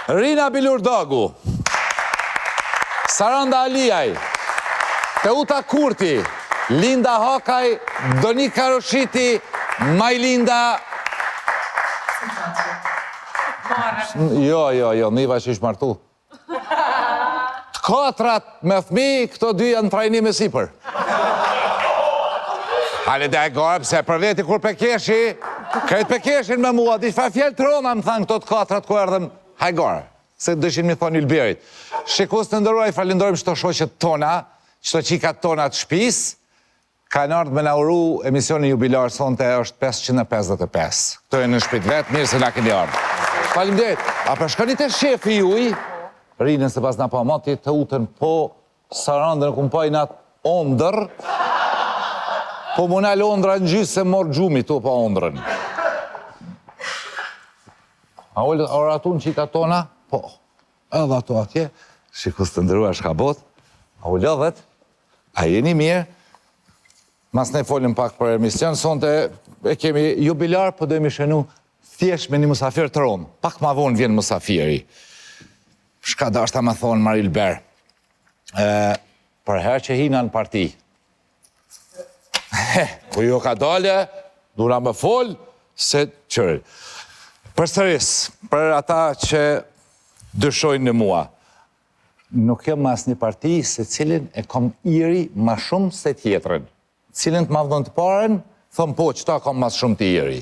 Rina Bilurdagu, Saranda Aliaj, Teuta Kurti, Linda Hakaj, Donika Roshiti, Majlinda... Jo, Niva që ishë martu. Të katrat me fmi, këto dy janë trajnim e sipër. Hale dhe e garë, pëse për veti kur pekeshi, krejt pekeshin me mua, di fa fjell trona më thanë këto të katrat ku erdhen hajgarë, se dëshin mi thonë Ylberit. Shikus të ndëruaj, falindojmë qëto shoqet tona, qëto qikat tona të shpis, kanë ardhë me nauru emisioni jubilar sonte është 555. Këto e në shpit vetë, mirë se na keni ardhë. Faleminderit. A përshkonit e shefi juj, rinën se pas na pa mati të utën po Sarandën kumpaj në atë ondër, po muna Londra në gjysë se morë gjumi tu pa ondrën. A oratu në qita tona? Po. Edhe ato atje, shikus të ndërua shka bot, a u lodhet, a jeni mirë, mas ne folim pak për emision, sonte e kemi jubilar, po dojmë i shenu thjesht me një musafir të romë. Pak ma vonë vjen musafiri. Shka da është ta më thonë Maril Ber. Për herë që hina në parti. Po jo ka dale, dura më folë, se qërë. Për sëris, për ata që dëshojnë në mua, nuk jam mas një parti se cilin e kom iri ma shumë se tjetërën. Cilin të mavdhën të paren, thëmë po, qëta kom mas shumë të iri.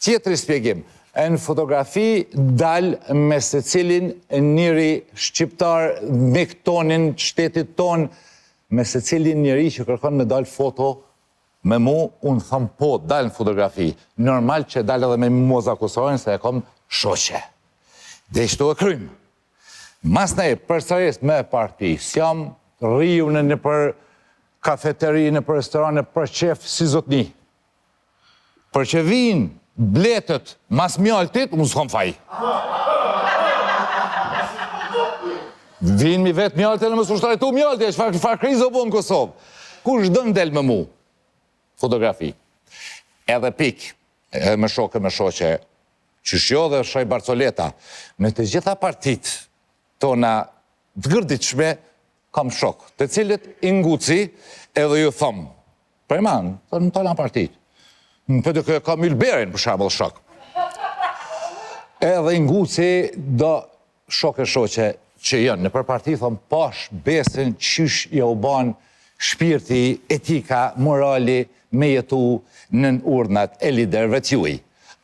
Tjetëri spjegim, në fotografi dal me se cilin njëri shqiptar me këtonin, shtetit ton, me se cilin njëri që kërkon me dal foto me mu, unë thëmë po, dal në fotografi. Normal që dal edhe me moza zakusorin se e kom shoqe. Dhe ishtu e krymë. Mas ne, përsëris me parti, s'jam riu në për kafeteri, në për restoran, në për qef, si zotni. Për që vinë, bletët mas mjaltit, unë s'kom faj. Vinë mi vetë mjaltit në më sushtarëtu mjaltit, farë krizë o bo në Kosovë. Kush dënë del me mu? Fotografi. Edhe pik, me shoke, që shjo dhe shoj Barcoleta, në të gjitha partit tona të gërditshme, kam shok, të cilit inguci edhe ju thëmë. Prejman, të në tona partit. Në për të kam Ylberin, për shambull, shok. Edhe nguci do shok e shoqe që jënë. Në për parti, thëmë, pash, besin, qysh ja u ban shpirti, etika, morali, me jetu në urnat e liderve t'juj.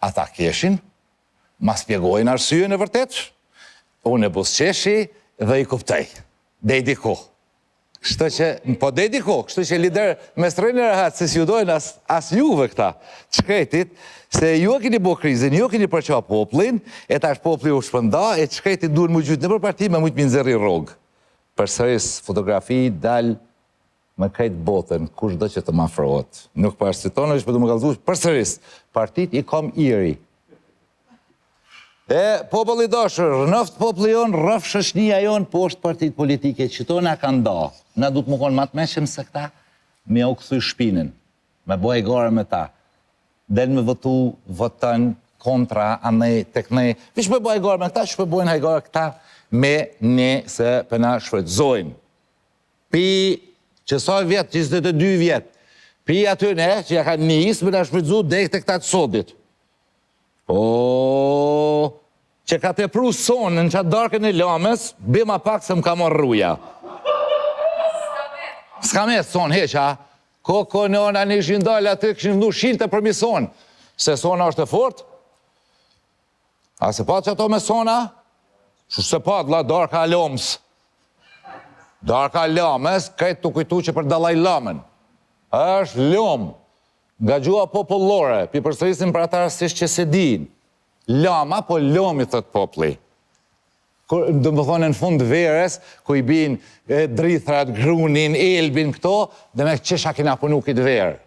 Ata keshin, ma spjegojnë arsyën e vërtet, unë e busqeshi dhe i kuptej. Dhe i diko. Kështu që, po dhe i diko, kështu që lider me strejnë e rahat, se si ju dojnë as juve këta qkretit, se ju e keni bo krizin, ju e keni përqa poplin, e ta është popli u shpënda, e qkretit duhet më gjytë në për parti, me mujtë minzeri rogë. Për sëris, fotografi dal me krejt botën, kush do që të më afrohet. Nuk për arsitonë, është për du më galzush, për sëris, partit i kom iri. E, populli dashër, rënëft populli jonë, rëf shëshnia jonë, po është partit politike, që to nga kanë da. Na du të më konë matë meshëm se këta, me au këthuj shpinën, me boj gare me ta. Del me votu, votën, kontra, anej, teknej. Vish me boj gare me këta, që me bojnë hajgare këta, me ne se pëna shfretzojnë. Pi, që sa vjetë, 22 vjetë, pi aty ne, që ja ka njësë, me na shfretzu, dek të këta të sodit. O, që ka të pru sonë në qatë darkën e lames, bima pak se më ka morë rruja. Ska me sonë, heqa. Koko në ona një ishin dalë aty, këshin vëndu shilte për mi sonë. Se sona është e fort? A se pat që ato me sona? Shush se pat, la darka lomës. Darka lames, krejtë të kujtu që për Dalaj Lamen. është lomë. Nga gjua popullore, pi përsërisim për ata rastisht që se din. Lama, po lomi, thët popli. Dë më thonë në fund verës, ku i bin drithrat, grunin, elbin, këto, dhe me qesha kina punu këtë verë.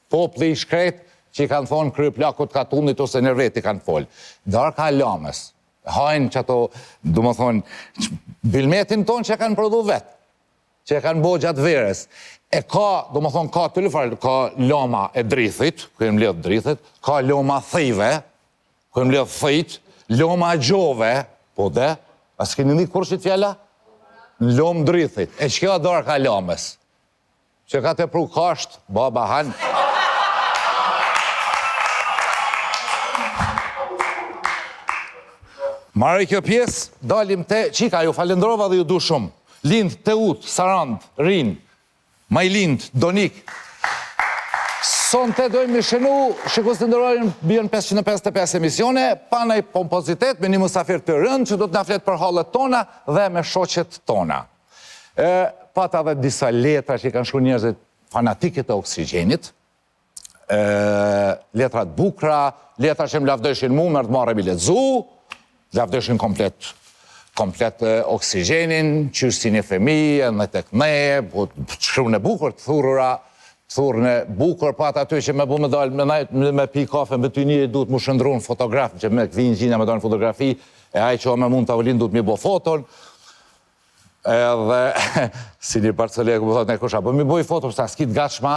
Popli i shkret, që i kanë thonë kryp lakut katunit ose nërveti kanë folë. Dar ka lamës. Hajnë që ato, dë më thonë, bilmetin tonë që kanë prodhu vetë, që kanë bo gjatë verës. E ka, do më thonë, ka të lëfarë, ka loma e drithit, ku e më lidhë drithit, ka loma thive, ku e më lidhë thit, loma gjove, po dhe, A s'keni një kurshit fjalla? Në lomë drithit. E që kjo dorë ka lomës. Që ka të pru kasht, baba han. Marë kjo pjesë, dalim te qika, ju falendrova dhe ju du shumë. Lind, Teut, Sarand, Rin, Majlind, Donik. Son të dojmë i shenu, shikus të ndërojnë bjën 555 emisione, pa nëj pompozitet, me një musafir të rënd, që do të na fletë për halët tona dhe me shoqet tona. Pata dhe disa letra që i kanë shku njerëzit fanatikit e oksigenit, letrat bukra, letra që më lavdëshin mu, mërë të marrë e mi letëzu, lavdëshin komplet oksigenin, qyrësin e femi, në tek me, shru në bukur të thurën e bukur, pat aty që me bu me dalë, me pi kafe, me ty një du të mu shëndru në fotograf, që me këvinë gjina me dalë në fotografi, e aj që o me mund të avullin du të mi bo foton, edhe, si një Barcelekë, më thotë në kusha, po mi boj foto, përsa s'kit gatshma,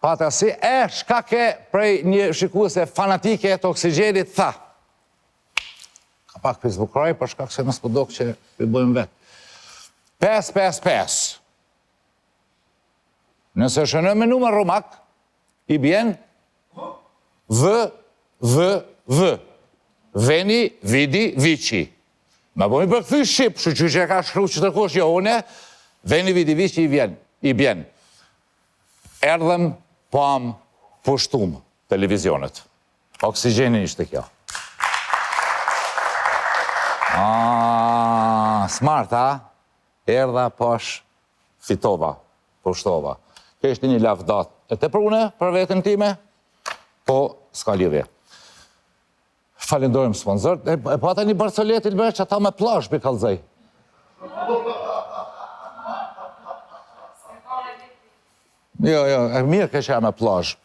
pata si, shka ke prej një shikuese fanatike të oksigenit, tha, ka pak Facebookraj, për shkak se nësë përdok që i bojmë vetë. 555. Nëse shënë me numër rumak, i bjen V. Veni, vidi, vici. Ma bojmë për këthy shqip, që e ka shkru që të kush jo une, veni, vidi, vici i bjen. Erdhem, pam, pushtum, televizionet. Oksigeni ishte kjo. Smart, ha? Erdha, posh, fitova, pushtova. Kjo ishte një lavdat. E te prune për vetën time? Po, s'ka lidhje. Falendojmë sponsor. E pata një Barcolet i lëbërë që ata me plazh për kalzaj. Jo, e mirë kësha me plazh.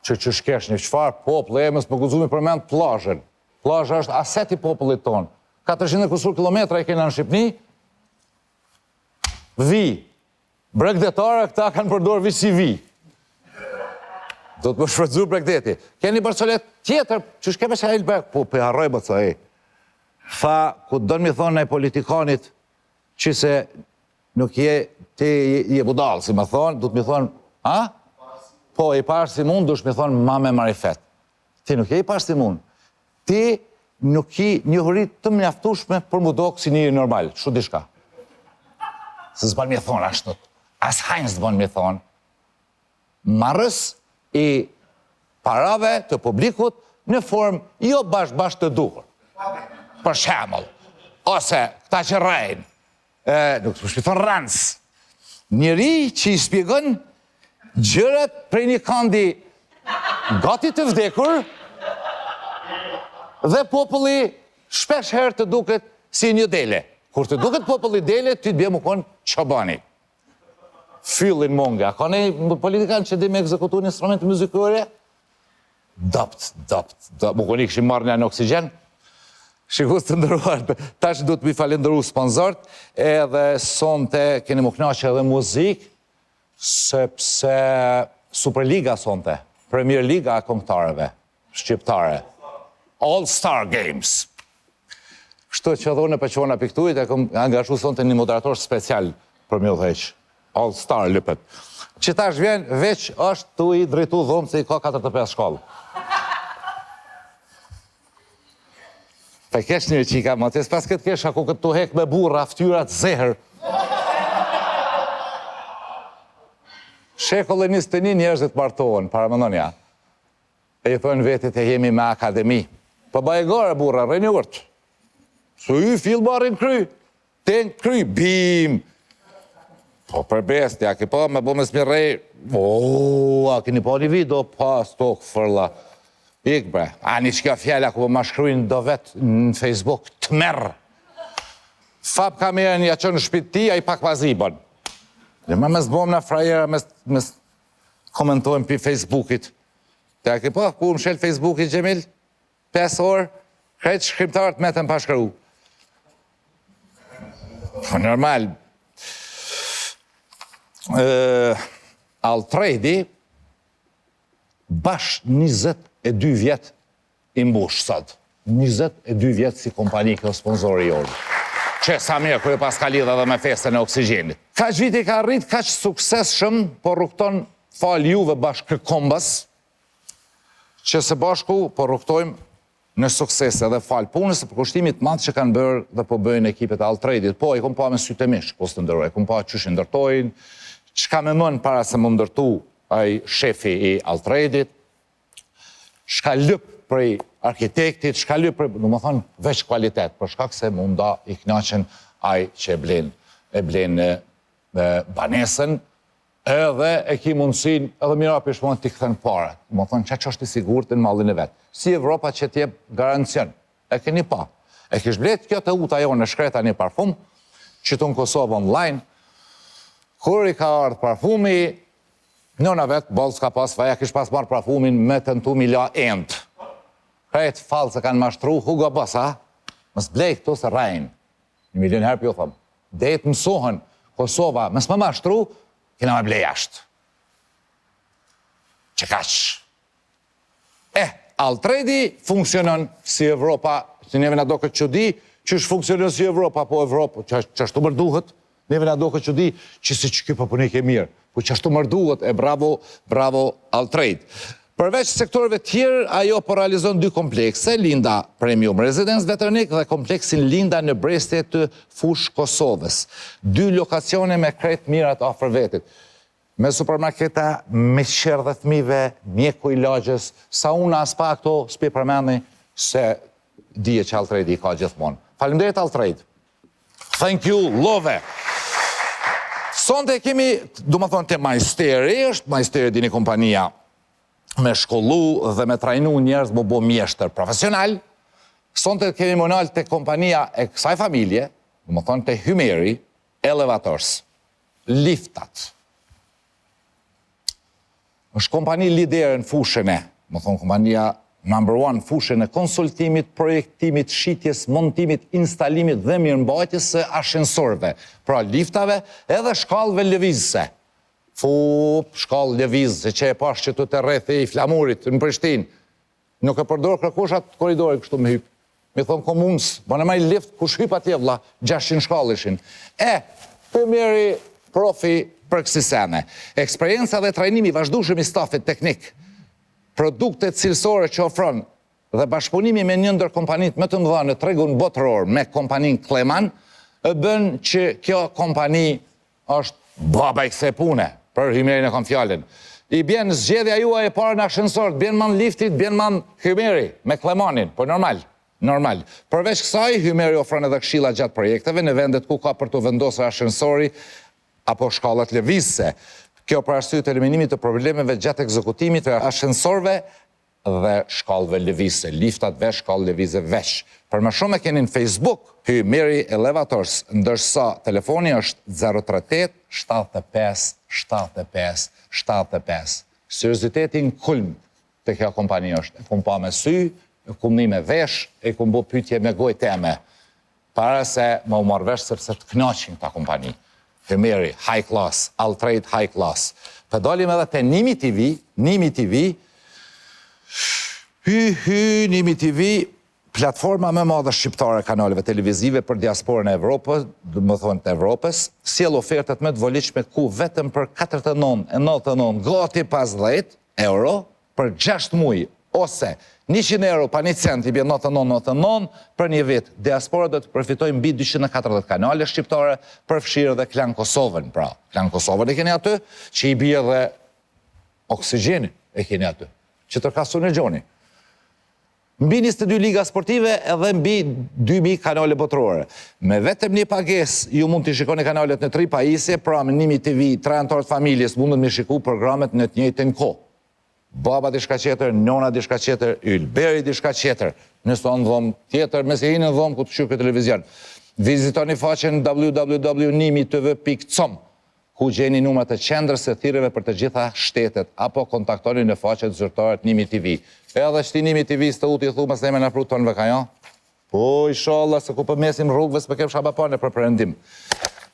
Që shkesh një qfar popull, e mësë më guzumi përmend plazhen. Plazha është aseti popullit tonë. 400 kusur kilometra i kena në Shqipni. Vi. Bregdetare, këta kanë përdor vi si vi. Do të më shfrëdzu bregdeti. Keni Barcolet tjetër, që shkeme që e ilbek, po për harroj më të e. Tha, ku do në mi thonë në politikanit, që se nuk je, ti je budal, si më thonë, du të mi thonë, a? Po, i parë si mund, du shë mi thonë, ma me marifet. Ti nuk je i parë si mund. Ti nuk i njohërit të mjaftushme për mu do kësi një normal, shu di shka. Se zban mi thonë ashtu. As hajnë zban mi thonë. Marrës i parave të publikut në formë jo bashkë të duhur. Për shemull. Ose këta që rejnë. Nuk të shpiton rëns. Njëri që i spjegon gjërat prej një kandi gati të vdekur dhe populli shpesh herë të duket si një dele. Kur të duket populli dele, ty të bje më konë qobani. Fyllin monga. Ka ne politikanë që di me ekzekutu një instrument muzikore? Dopt. Më koni këshim marrë një në oksigen. Shikus të ndëruar, ta që du të mi falendëru sponsort, edhe son të keni më knaqe edhe muzik, sepse Superliga son të, Premier Liga e këngëtarëve, shqiptare. All Star Games. Kështu që dhune për qona piktujt, e këm angashu son të një moderator special për mjë dheq. All Star lëpët. Që tash vjen, veç është tu i drejtu dhomë se i ka 45 shkallë. Pe kesh një qika, ma tjes pas këtë kesh, ako këtë tu hek me burra, ftyrat, zehër. Shekull e 21 njerëzit martohen, paramendonja. E i thonë vetit e jemi me akademi. Po bajegore burra, rejnë urt. Su i fil barin kry. Ten kry, bim. Po për besti, a ki po me bo me smirej. A kini po një video, pas tok fërla. Ik bre, a një që kjo fjalla ku po ma shkrujnë do vetë në Facebook, të merë. Fab ka me një që në shpit ti, a i pak pazibon. Dhe ma me zbom në frajera, me komentojnë për Facebookit. Te a ki po, ku më shel Facebookit, Gjemil? 5 orë, krejtë shkrimtarët me të më pashkru. Po normal. Altrejdi, bash 22 vjet i mbush sot. 22 vjetë si kompani kjo sponsori jonë. Që sa mirë, kërë pas ka lidha dhe me festën e oksigenit. Kaq viti ka rrit, kaq sukses shumë, por rukton fal juve bashkë Kombas, që së bashku po ruktojmë në sukses edhe fal punës e përkushtimit madh që kanë bërë dhe po bëjnë ekipet e Altrade-it. Po, i kom pa me sytë e mish, kos të ndëroj, i kom pa qysh i ndërtojnë, çka me mënë para se më ndërtu ai shefi i Altrade-it, shka lyp prej arkitektit, shka lyp prej, do më thonë, veç kualitet, për shkak se munda i knaqen ai që e blen banesën, edhe e ki mundësin, edhe mira pishmon t'i këthen pare. Më thonë, që është i sigurt në mallin e vetë. Si Evropa që t'jep garancion. E keni pa. E kish blet kjo të uta jo në shkreta një parfum, që të në Kosovë online, kur i ka ardhë parfumi, nëna vetë, bolë s'ka pas, vaja kish pas marë parfumin me të në tu mila endë. Krejt falë se kanë mashtru, Hugo Boss, a? Mës blej këtu se rajnë. 1 milion herë pjo thëmë. Dejtë mësohën Kosova, mës më mashtru, kina me blej ashtë. Që kaq. Altrade funksionon si Evropa, që neve nga do këtë që di, që është funksionon si Evropa, po Evropa, që ashtu mërduhet, neve nga do këtë që di, që si që kjo përpunik e mirë, po që ashtu mërduhet, e bravo, bravo Altrade. Përveç sektorëve tjerë, ajo po realizon 2 komplekse, Linda Premium Residence Veterinik dhe kompleksin Linda në brestje të Fush Kosovës. 2 lokacione me krejt mirat afër vetit. Me supermarketa, me qërë dhe thmive, mjeku i lagjës, sa unë as pa këto s'pi përmeni se dije që Altrade i ka gjithmonë. Faleminderit Altrade. Thank you, love. Sonte kemi, du më thonë, te Majsteri, është Majsteri dini kompania me shkollu dhe me trajnu njerëz më bo mjeshtër profesional. Sonte kemi monal të kompania e kësaj familje, du më thonë, te Hymeri Elevators, liftat. është kompani lidere në fushën e, më thonë kompania number 1 fushën e konsultimit, projektimit, shitjes, montimit, instalimit dhe mirëmbajtjes së ashensorëve, pra liftave edhe shkallëve lëvizëse. Shkallë lëvizë, që e pash që të rrethi i Flamurit në Prishtinë. Nuk e përdor kërkushat koridori kështu me hyp. Mi thonë komunës, bënë maj lift, kush hyp atje vlla, 600 shkallë ishin. Përmjeri profi për kësi sene. Eksperienca dhe trajnimi vazhdueshëm i stafit teknik, produktet cilësore që ofron dhe bashkëpunimi me një ndër kompanit më të mëdha në tregun botëror me kompanin Kleman, e bën që kjo kompani është baba i kësaj pune, për Hymerin e kam fjallin. I bjen zgjedhja juaj e parë në ashensorët, bjen man liftit, bjen man Hymeri me Klemanin, po normal. Përveç kësaj, Hymeri ofron edhe këshilla gjatë projekteve në vendet ku ka për të vendosur ashensori apo shkallat lëvizëse. Kjo për arsye të eliminimit të problemeve gjatë ekzekutimit të ashensorëve dhe shkallëve lëvizëse, liftat vesh, shkallë lëvizë vesh. Për më shumë e keni në Facebook, Hymeri Elevators, ndërsa telefoni është 038 75 75 75. Seriozitetin kulm të kjo kompani është. E kum pa me sy, e kum ni me vesh, e kum bo pyetje me gojë teme. Para se më u marrë vesh sepse të kënaqin këta kompani. Hymeri, high class, Altrade, high class. Pëdalim edhe të Nimi TV, Nimi TV, platforma më madhe shqiptare kanaleve televizive për diasporën e Evropës, dhe më thonë të Evropës, sjell ofertat më të voliqme ku vetëm për 49,99 gati 50 euro për 6 muaj, ose 100 euro pa 1 cent i bje 99,99 për një vit. Diaspora do të përfitojnë mbi 240 kanale shqiptare për fshirë dhe Klan Kosovën. Pra, Klan Kosovën e keni aty, që i bje dhe oksigeni e keni aty, që tërkasu në gjoni. Mbi 22 liga sportive edhe mbi 2000 kanale botërore. Me vetëm një pages, ju mund të shikoni kanalet në 3 pajisje, pra me Nimi TV, 3 anëtarët familjes, mundën me shiku programet në të njëjtën kohë. Baba dishka qeter, nona dishka qeter, Ylberi dishka qeter, nësë në dhomë tjetër, me se hinë në dhomë ku të shqyrë këtë televizion. Vizitoni faqen www.nimitv.com, ku gjeni numrat e qendrës së thirrjeve për të gjitha shtetet, apo kontaktoni në faqet zyrtare të Nimi TV. Edhe shti Nimi TV së të uti thu mas neme në pru tonëve ka jo? Po, inshallah, se ku përmesim rrugëve së për kem shabapane për përëndim.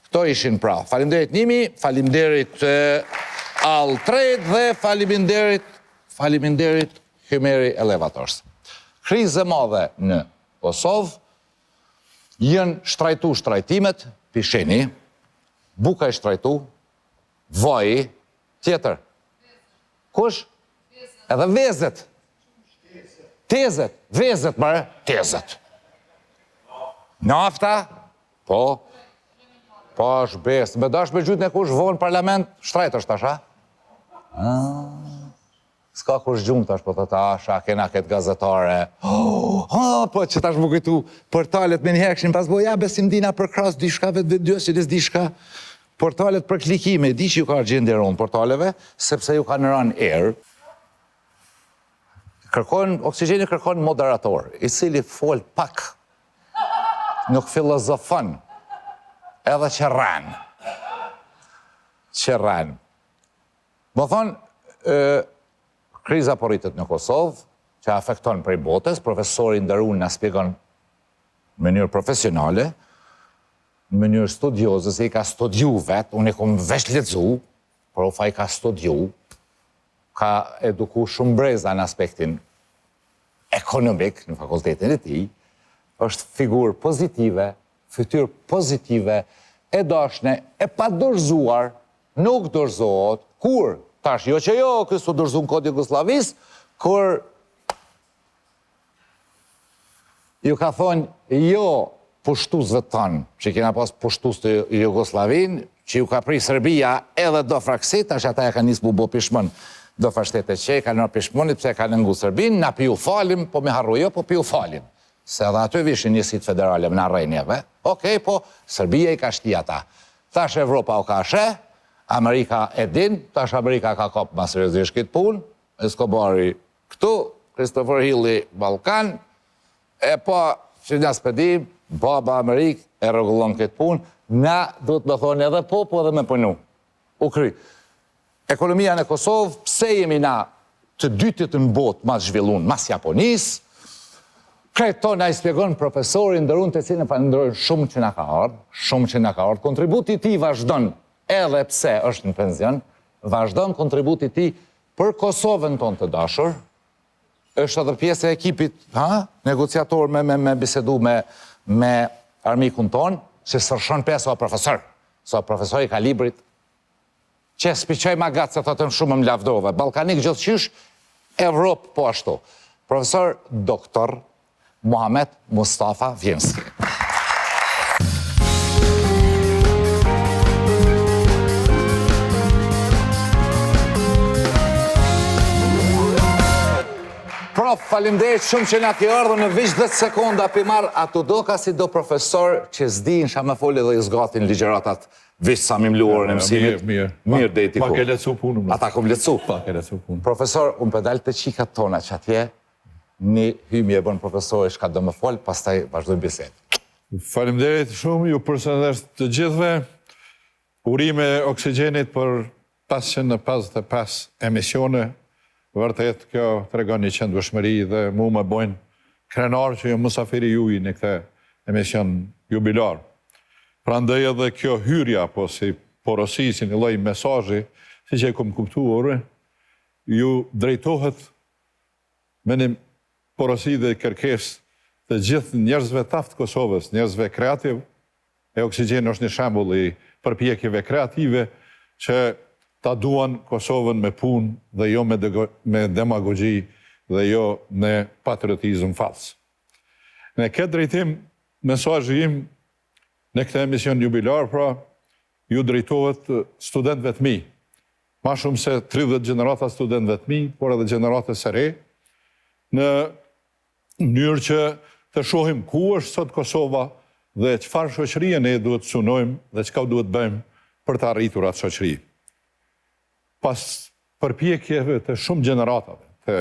Këto ishin pra. Faleminderit Nimi, faleminderit Altrade dhe faleminderit Hymeri Elevators. krizë e madhe në Kosovë, jenë shtrajtu shtrajtimet, pisheni, buka e shtrajtu, vaji, tjetër. Kush? Edhe vezet. Tezet. Vezet, mërë, tezet. Nafta? Po. Po, është besë. Me dash me gjytë në kush vonë parlament, shtrajt është tasha? Ska kush gjumë tash, po të tasha, kena këtë gazetare. Po, që tash më kujtu portalet me njëhekshin, pas bo, ja, besim dina për kras, di shka vetë vetë që dis di shka. Portalet për klikime, di që ju ka gjenderon portaleve, sepse ju ka në ranë erë. Oksigeni kërkon moderator, i cili fol pak, nuk filozofon, edhe që ranë. Që ranë. Më thonë, kriza po rritet në Kosovë, që afekton prej botës, profesori ndërun në spjegon në mënyrë profesionale, në mënyrë studiozë, se i ka studiu vetë, unë i kom vesh lecu, profa i ka studiu, ka eduku shumë breza në aspektin ekonomik në fakultetin e ti, është figurë pozitive, fytyrë pozitive, e dashne, e pa dorëzuar, nuk dorëzohet, kur, tash, jo që jo, kësu dorëzu në kodë Jugoslavis, kur ju ka thonë, jo, pushtuzve tanë, që kena pas pushtus të Jugoslavin, që ju ka pri Serbia edhe do fraksit, tash ata e ka njësë bubo pishmën, do fa shtete që e ka në pishmonit, pëse ka në ngu Serbin, na pi u falim, po me harru jo, po pi u falim. Se edhe aty vishin njësit federale më në rejnjeve. Okej, po, Serbia i ka shti ata. Tash Evropa u ka she, Amerika e din, tash Amerika ka kopë ma seriozisht këtë pun, Escobari këtu, Christopher Hilli Balkan, e po, që një spedim, baba Amerik e regullon këtë pun, na duhet me thonë edhe po edhe me punu. U kry. Ekonomia në Kosovë, pse jemi na të dytit në botë mas zhvillun, mas Japonis, kretë to na i spjegon profesori ndërun të cilën falendrojnë shumë që na ka ardhë, kontributi ti vazhdon, edhe pse është në penzion, vazhdon kontributi ti për Kosovën tonë të dashur, është edhe pjesë e ekipit, negociator me bisedu me armikun tonë, që sërshon pesë o profesor, so profesori ka librit, që spiqoj ma gatë se të të në shumë më lavdove. Balkanik gjithë Evropë po ashtu. Profesor doktor Muhamet Mustafa Vjenski. Prof, falimderit shumë që nga ki ardhë në vish 10 sekonda për marë ato do ka si do profesor që zdi në shama folje dhe i zgatin ligjeratat vish sa mi mluarën e mësimit. Mirë dhe i tiku. Pak e lecu punë. Ata kom lecu. Pak e lecu punë. Profesor, unë pedal të qikat tona që atje, një hymi e bën profesori shka do më folë, pas taj vazhdojnë biset. Falimderit shumë, ju përshëndes të gjithve, urime oksigenit për 555 emisione, vërtet kjo të regon një qëndvëshmëri dhe mu më bojnë krenar që jo musafiri juj në këte emision jubilar. Pra ndaj edhe kjo hyrja, po si porosi, si një loj mesazhi, si që e kom kuptuar, ju drejtohet me një porosi dhe kërkes të gjithë njerëzve taft Kosovës, njerëzve kreativ, e Oksigen është një shembull i përpjekjeve kreative që ta duan Kosovën me punë dhe jo me demagogji dhe jo me patriotizm fals. Në këtë drejtim, mesazhi im në këtë emision jubilar, pra, ju drejtohet studentëve të mi. Ma shumë se 30 gjenerata studentëve të mi, por edhe gjeneratës së re, në mënyrë që të shohim ku është sot Kosova dhe çfarë shoqërie ne duhet të sunojmë dhe çka duhet bëjmë për të arritur atë shoqëri. Pas përpjekjeve të shumë gjeneratave, të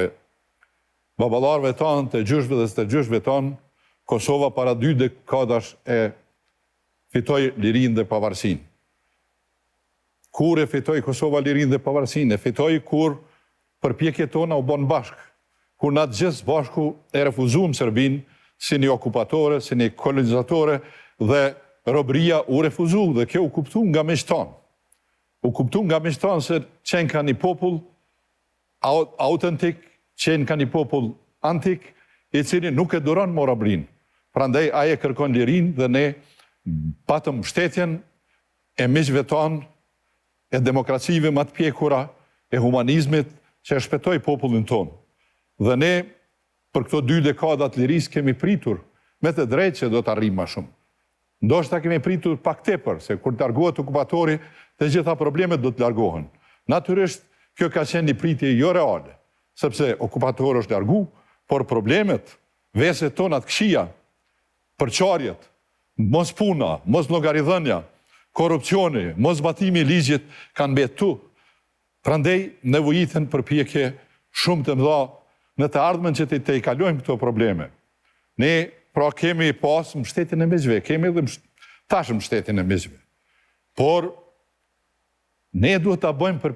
baballarëve tanë, të gjyshve dhe të gjyshve tanë, Kosova para 2 dekadash e fitoi lirinë dhe pavarësinë. Kur e fitoi Kosova lirinë dhe pavarësinë? E fitoi kur përpjekjet tona u bën bashkë, kur na të gjithë bashku e refuzuam Serbinë si një okupatore, si një kolonizatore dhe robëria u refuzu dhe kjo u kuptu nga miqtanë. U kuptu nga miqtanë se qenë ka një popull autentik, qenë ka një popull antik, i cili nuk e duron morabrin. Prandaj aje kërkon lirin dhe ne patëm shtetjen e miqve tonë, e demokracive më të pjekura, e humanizmit që e shpetoj popullin tonë. Dhe ne, për këto 2 dekadat liris, kemi pritur me të drejtë që do të arrim ma shumë. Ndoshta kemi pritur pak tepër, se kur të largohet okupatori, të gjitha problemet do të largohen. Natyrisht, kjo ka qenë një pritje jo reale, sepse okupatori është largu, por problemet, veset tonat këshia, përqarjet, mos puna, mos llogaridhënia, korupcioni, mos zbatimi i ligjit kanë mbetur tu. Prandaj nevojiten përpjekje shumë të mëdha në të ardhmen që të i kalojmë këto probleme. Ne pra kemi pas mbështetjen e miqve, kemi edhe tash mbështetjen e miqve. Por ne duhet ta bëjmë për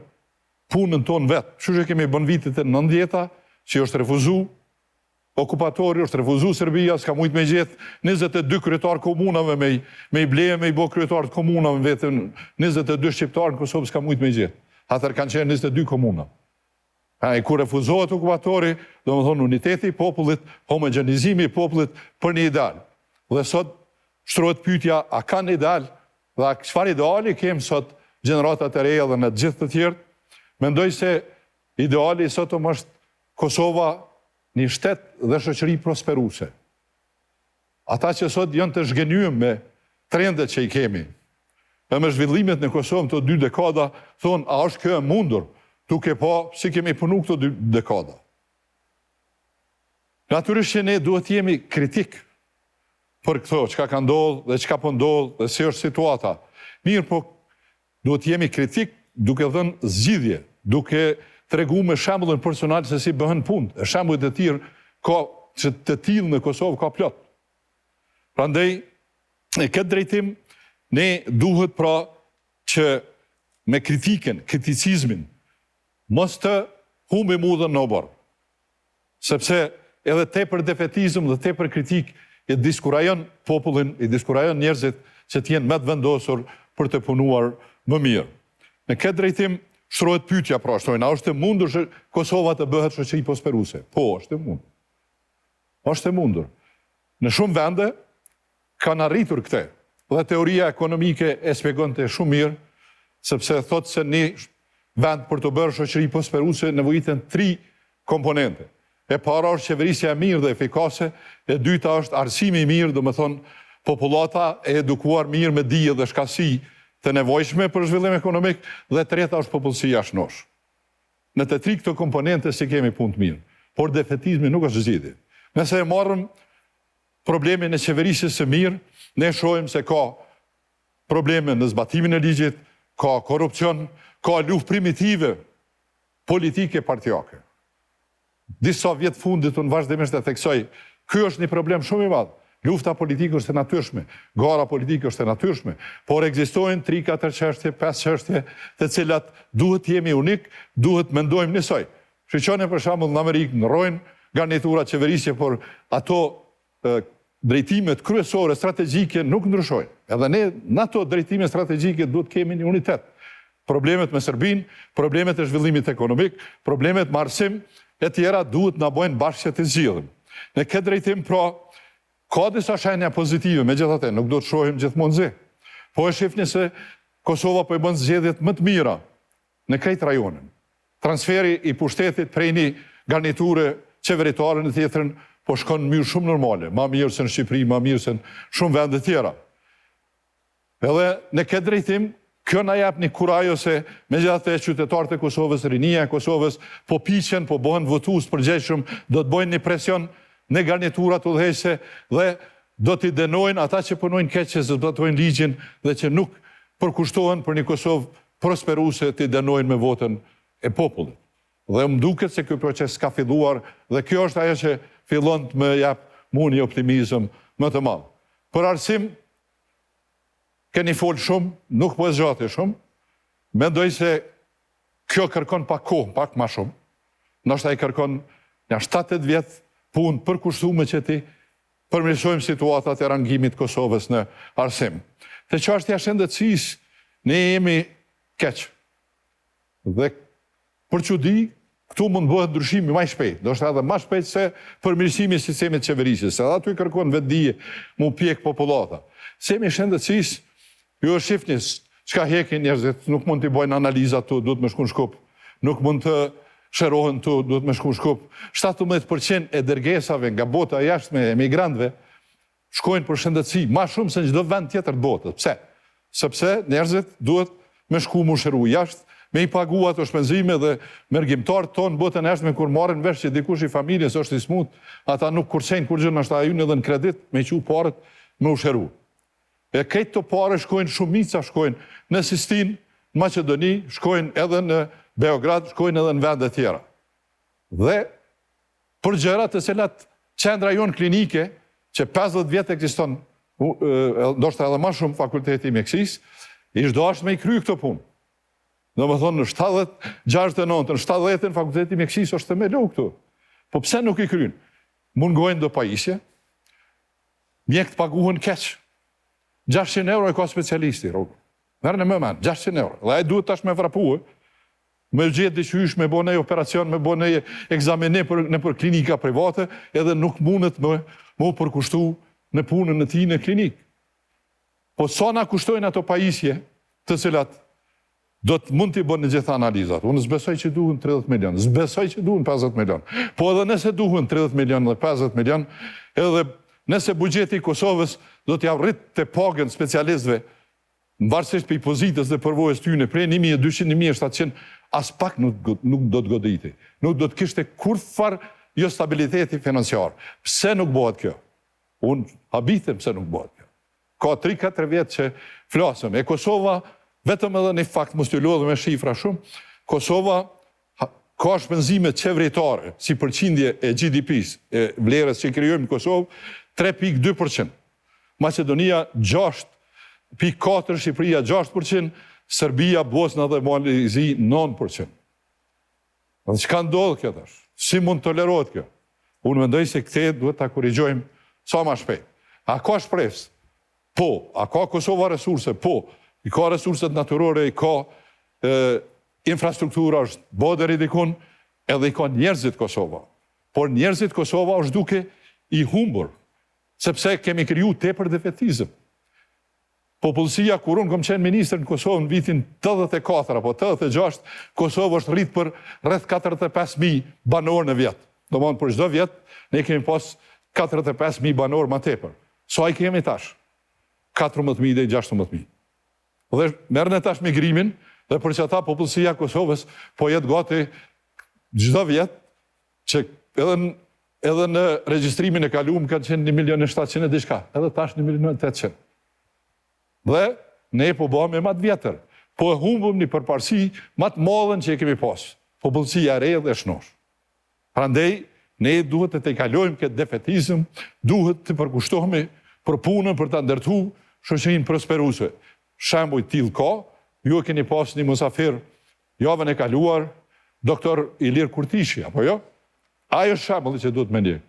punën tonë vetë. Kështu që kemi bën vitet e 90-ta, që është refuzu okupatori, është refuzu Serbia, s'ka mujt me gjetë 22 kryetar komunave me i bleje, me i bo kryetar të komunave, vetëm 22 shqiptarë në Kosovë s'ka mujt me gjetë. Atër kanë qenë 22 komuna. E kur refuzohet okupatori, do më thonë uniteti i popullit, homogenizimi i popullit për një ideal. Dhe sot shtrohet pyetja, a ka një ideal? Dhe a çfarë ideali kemë sot gjeneratat e reja dhe në gjithë të tjerë? Mendoj se ideali sot është Kosova një shtet dhe shoqëri prosperuese. Ata që sot janë të zhgënjur me trendet që i kemi, dhe me zhvillimet në Kosovë të 2 dekada, thonë, a është kjo e mundur? Duke po, si kemi punu këto 2 dekada. Natyrisht që ne duhet jemi kritik për këto, çka ka ndodhur dhe çka po ndodh dhe si është situata. Mirë, po duhet jemi kritik duke dhënë zgjidhje, duke tregu me shembullin personal se si bëhen punë. E shembujt e tjerë që të tillë në Kosovë ka plot. Prandaj, në këtë drejtim, ne duhet pra që me kriticizmin, mos të humbim udhën në obor. Sepse edhe tepër defetizëm dhe tepër kritik i diskurajon popullin, i diskurajon njerëzit që t'jenë me të vendosur për të punuar më mirë. Në këtë drejtim, shtrohet pyetja pra, a është e mundur që Kosova të bëhet shoqëri prosperuese? Po, është e mundur. Është e mundur. Në shumë vende kanë arritur këtë. Dhe teoria ekonomike e shpjegonte shumë mirë, sepse thotë se një vend për të bërë shoqëri prosperuese nevojiten 3 komponente. E para është qeverisja e mirë dhe efikase, e dyta është arsimi i mirë, do me thonë popullata e edukuar mirë me dije dhe shkasi të nevojshme për zhvillim ekonomik, dhe treta është popullsia jashtënosh. Në të 3 këto komponente si kemi punë të mirë, por defetizmi nuk është zgjidhje. Nëse e marrëm problemin e qeverisjes së mirë, ne shohim se ka probleme në zbatimin e ligjit, ka korupcion, ka luftë primitive politike partijake. Disa vjetë fundit unë vazhdimisht e theksoj, ky është një problem shumë i madh. Lufta politike është e natyrshme, gara politike është e natyrshme, por ekzistojnë 3-4 çështje, 5 çështje, të cilat duhet jemi unik, duhet mendojmë njësoj. Shqyqone për shembull në Amerikë ndrojnë garnitura qeverisje, por ato drejtimet kryesore, strategjike nuk ndryshojnë. Edhe ne në ato drejtime strategjike duhet kemi një unitet. Problemet me Serbinë, problemet e zhvillimit ekonomik, problemet me arsim e tjera duhet na bëjnë bashkë që të zgjidhim. Në këtë drejtim pra, ka disa shenja pozitive, megjithatë nuk do të shohim gjithmonë zi. Po e shihni se Kosova po i bën zgjedhjet më të mira në krejt rajonin. Transferi i pushtetit prej një garniture qeveritare në tjetrën po shkon në mënyrë shumë normale, ma mirë se në Shqipëri, ma mirë se në shumë vende tjera. Edhe në këtë drejtim, kjo na jep një kurajë ose megjithatë qytetarët e Kosovës, rinia e Kosovës po piqen, po bëhen votues përgjegjshëm, do të bëjnë një presion në garniturat udhëheqëse dhe do t'i denojnë ata që punojnë keq, që zbatojnë ligjin dhe që nuk përkushtohen për një Kosovë prosperuese, t'i denojnë me votën e popullit. Dhe më duket se ky proces ka filluar dhe kjo është ajo që fillon të më jap mua një optimizëm më të madh. Për arsim, keni folë shumë, nuk po e zgjati shumë, mendoj se kjo kërkon pak kohë, pak ma shumë. Ndoshta i kërkon një 7-8 vjet punë përkushtuar që ti përmirësojmë situatat e rangimit Kosovës në arsim. Te çështja e shëndetësisë, ne jemi keq. Dhe për çudi, këtu mund bëhet ndryshimi më shpejt, do shta edhe më shpejt se përmirësimi i sistemit qeverisjes, se aty kërkon vetdije mu pjek popullata. Sistemi i shëndetësisë, ju është shifni, çka hekin njerëzit, nuk mund t'i bojnë analiza tu, duhet me shku në Shkup, nuk mund të shërohen tu, duhet me shku në Shkup. 17% e dërgesave nga bota jashtme e emigrantëve shkojnë për shëndetësi, ma shumë se në çdo vend tjetër të botës. Pse? Sepse njerëzit duhet me shku mu shëru jashtë, me i pagu ato shpenzime dhe mërgjimtarët tonë botën e jashtme kur marrin vesh që dikush i familjes është i smut, ata nuk kurçejnë kur gjë nështë ajun edhe në kredit me qu parët me u shëru. E këtë të pare shkojnë shumica, shkojnë në Sistin, në Maqedoni, shkojnë edhe në Beograd, shkojnë edhe në vendet tjera. Dhe për gjërat të cilat qendra jonë klinike, që 50 vjetë ekziston, ndoshta edhe ma shumë fakulteti i mjekësisë, ishtë do ashtë me i kry këto punë. Do më thonë në 69, në 70 fakulteti i mjekësisë është të me lo këtu. Po pse nuk i krynë? Mungojnë do pajisje, mjekët paguhen keq. 600 euro e ka specialisti, rogë. Merë në më menë, 600 euro. Dhe e duhet tash me vrapuë, me gjithë diqysh, me bo nej operacion, me bo nej egzamene në për klinika private, edhe nuk mundet me përkushtu në punën në ti në klinik. Po sa na kushtojnë ato pajisje, të cilat do të mund t'i bënë në gjitha analizat. Unë zbesoj që duhen 30 milion, zbesoj që duhen 50 milion. Po edhe nëse duhen 30 milion dhe 50 milion, edhe nëse bugjeti i Kosovës do t'ja rrit të pagën specialistëve, në varësisht për i pozitës dhe përvojës t'yne, prej 1.200-1.700, as pak nuk do t'goditi. Nuk do t'kishte kur farë jo stabiliteti financiar. Pse nuk bëhet kjo? Unë habitem pse nuk bëhet kjo. Ka 3-4 vjetë që flasëm. E Kosova, vetëm edhe një fakt, mos t'ju lodhë me shifra shumë, Kosova ka shpenzime qeveritare, si përqindje e GDP-s, e vlerës që kryojmë në Kosovë, 3.2%. Macedonia 6.4%, Shqipëria 6%, Serbia, Bosna dhe Malizi 9%. Dhe çka ndodhë kjo tash? Si mund tolerohet kjo? Unë mendoj se këte duhet ta korrigjojmë sa ma shpejt. A ka shpresë? Po. A ka Kosova resurse? Po. I ka resurset natyrore, i ka infrastruktura, është boderi dikun, edhe i ka njerëzit Kosova. Por njerëzit Kosova është duke i humbur, sepse kemi kriju tepër defetizëm. Popullsia, kur unë kom qenë ministër në Kosovë në vitin 84 apo 86, Kosovë është rritë për rreth 45.000 banor në vjetë. Do mënë për çdo vjetë, ne kemi pas 45.000 banor ma tepër. Sa i kemi tash? 14.000 dhe 16.000. Dhe merën e tash migrimin, dhe për që ata popullsia Kosovës po jetë gati çdo vjetë, që edhe në regjistrimin e kaluam kanë qenë 1.700.000 e diçka, edhe tash 1.800.000. Dhe ne po bëhem më të vjetër, po e humbëm një përparësi më të madhen që e kemi pas, popullsia e re dhe shnosh. Prandaj, ne duhet të kalojmë këtë defetizëm, duhet të përkushtohemi për punën për ta ndërtuar shoqërinë prosperuese. Shembull tillë ka, ju e keni pas një musafir javën e kaluar, doktor Ilir Kurtishi, apo jo? Ai është shembulli që duhet me ndjek.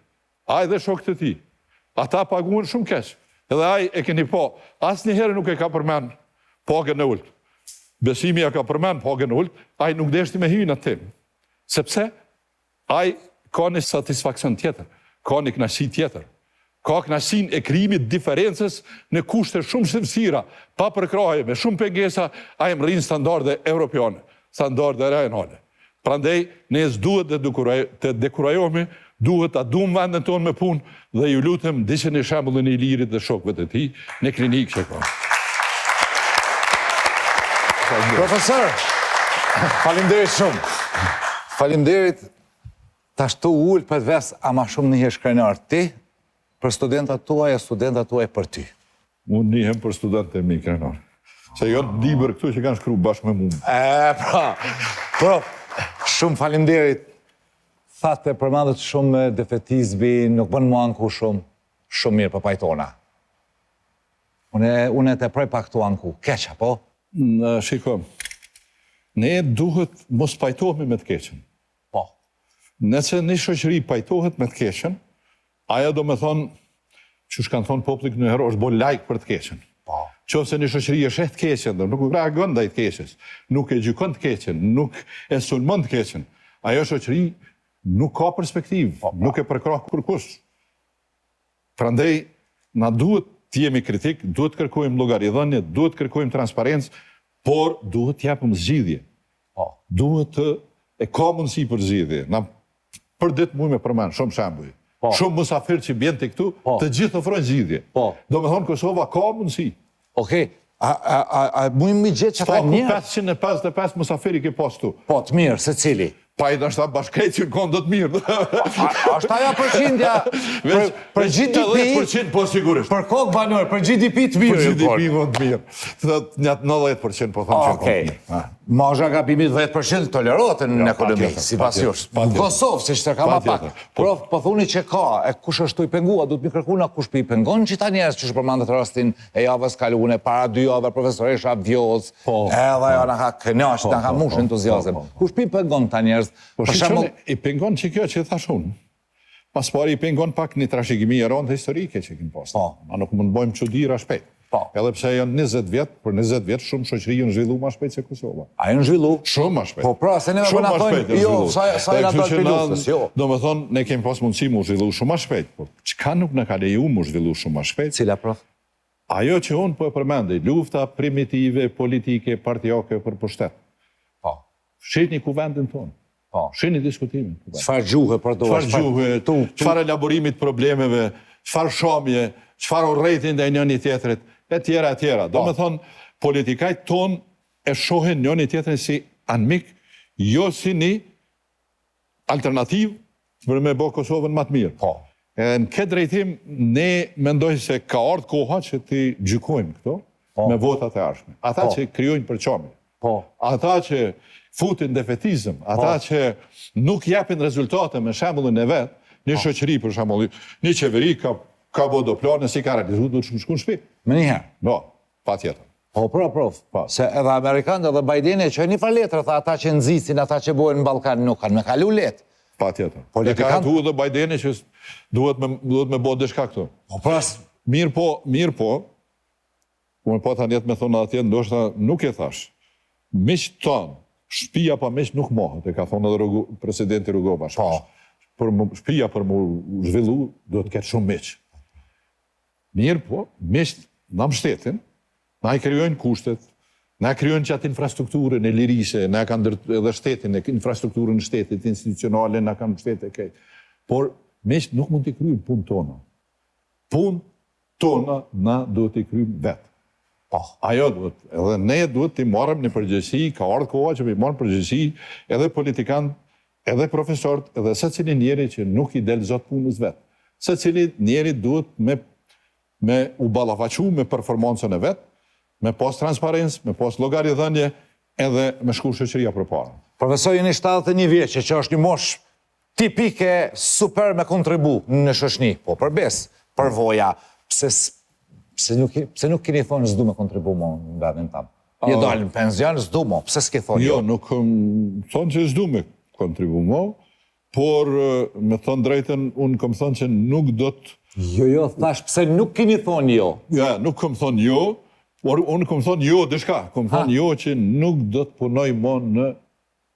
Ai dhe shokët e tij. Ata paguhen shumë keq. Edhe ai e keni po, asnjëherë nuk e ka përmend pagën e ulët. Besimi ja ka përmend pagën e ulët, ai nuk deshti me hyrë atë. Sepse ai ka një satisfaksion tjetër, ka një kënaqësi tjetër. Ka kënaqësinë e krijimit diferencës në kushte shumë shëmsira, pa përkraje, me shumë pengesa, ai rrin standarde europiane, standarde rajonale. Prandaj, ne s'duhet të dekurajohemi, duhet ta duam vendin tonë me punë dhe ju lutem ndiqeni shembullin e Ilirit dhe shokëve të tij në klinikë që ka. Profesor, faleminderit shumë. Faleminderit tash të ul për ves ama shumë një shkrenar ti për studentat tuaj e studentat tuaj për ty. Unë nihem për studentët e mi krenar. Se jo të dibër këtu që kanë shkru bashkë me mua. Prof, shumë faleminderit. Thatë përmendet shumë defetizmi, nuk bën mua anku shumë mirë për pajtona. Unë të prej pak tu anku, keq, apo? Shikom, ne duhet mos pajtohemi me të keqen. Po. Nëse një shoqëri pajtohet me të keqen, aja do me thonë, që shkanë thonë populli në herë, është bo lajk për të keqen. Po. Qofse një shoqëri është të keqen, nuk reagon ndaj të keqes, nuk e gjykon të keqen, nuk e sulmon të keqen, ajo shoqëri nuk ka perspektivë, nuk e përkrah kurkush. Prandaj, na duhet të jemi kritik, duhet kërkojmë llogaridhënie, duhet kërkojmë transparencë, por duhet të japim zgjidhje. Duhet të e ka mundësi për zgjidhje. Na për ditë muj me përmend shumë shembuj. Shumë musafir që bjen te këtu, të gjithë ofrojnë zgjidhje. Domethënë Kosova ka mundësi. Okej. A mujmë mi gjetë që ta Ku njerë? 555 musafiri ke pas tu. Po, të mirë, se cili? Pa i dashta bashkëqë në konë do të mirë. Ashtë aja përqindja për GDP, 10% po sigurisht. për kokë banor, për GDP të mirë. Për GDP më të mirë. Njëtë 90% po thonë që po të mirë. Mazha gabimi 10% tolerohet në ekonomi, si pas jush. Në Kosovë, si që të ka ma pak. Prof, po thuni që ka, e kush është të i pengua, du të mi kërkuna kush për i pengon që ta njerës që shpërmandet rastin e javës kalune, para 2 javë profesoresha Vjoz, edhe jo në ka kënjash, në ka mush entuziazm. Kush për i pengon ta njerës? Po shqyqone, i pengon që kjo që thashun. Pas pari i pengon pak një trashëgimi e rëndë historike që kënë postë. Ma nuk mund bojmë qudira shpejt. Edhe pse janë 20 vjetë, për 20 vjetë shumë shoqëri janë zhvillu ma shpejt se Kosova. A janë zhvillu? Shumë ma shpejt. Po pra, se ne me bëna thojnë, jo, sa e nga dalë për luftës, jo. Do me thonë, ne kemi pas mundësi mu zhvillu shumë ma shpejt, po qka nuk në ka leju mu zhvillu shumë ma shpejt? Cila, prof? Ajo që unë po e përmendej, lufta primitive, politike, partijake për pushtet. Po. Shqitni ku vendin tonë. Po. Shqitni diskutimin. Çfarë gjuhë për do? Çfarë gjuhë, çfarë elaborimit problemeve, çfarë shamje, çfarë urrejtje ndaj njëri tjetrit, e tjera. Do me thonë, politikajt tonë e shohin njëri tjetrin si anmik, jo si një alternativë për me bo Kosovën më të mirë. Po. Në këtë drejtim, ne mendoj se ka ardhur koha që ti gjykojmë këto me votat e ardhshme. Ata që krijojnë përçarje. Ata që futin defetizëm, ata që nuk japin rezultate me shembullin e vet, një shoqëri për shembull, një qeveri ka bodo plane, si ka realizuar, do të shku në shtëpi. Me njëherë? No, patjetër. Po, prof, se edhe Amerikanë dhe Bideni e që një farë letra, ata që nëzisin, ata që bojnë në Balkan nuk kanë me kalu letë. Patjetër. E ka hatu dhe Bideni që duhet me bo dishka këto. Po, pras. Mirë po, unë po ta njetë me thonë atje, ndoshta nuk e thash. Miq tonë, shtëpia pa miq nuk mohet, e ka thonë edhe presidenti Rugova. Shtëpia për mu zhvillu, do të ketë shumë miq. Mirë po, miq në mbështetin, na i krijojnë kushtet, na krijojnë që atë infrastrukturën e lirisë, na kanë edhe shtetin, infrastrukturën e shtetit, institucionale, na kanë mbështetë e kej. Por, miq nuk mund t'i kryjmë punë tona. Punë tona na do t'i kryjmë vetë. Ajo duhet, edhe ne duhet t'i marrëm një përgjegjësi, ka ardhur koha që i marrëm përgjegjësi edhe politikanë, edhe profesorët, edhe secili njeri që nuk i del zot punës vetë. Secili njeri duhet me u ballafaqu me performancën e vetë, me pas transparencë, me pas llogaridhënie, edhe me shku shoqëria përpara. Profesor, jeni 71 vjeçë, që është një mosh tipike super me kontribu në shoqëni, po përbes, përvoja, pse nuk keni thonë s'du me kontribu mo në vendin tam? Je dalë në penzion, s'du mo, pse s'ke thonë? Jo, nuk thonë që s'du me kontribu mo, por me thonë drejten, unë kom thonë që nuk do të... Jo, thash, pse nuk keni thonë jo? Ja, nuk kom thonë jo, por unë kom thonë jo dishka, kom thonë jo që nuk do të punoj mo në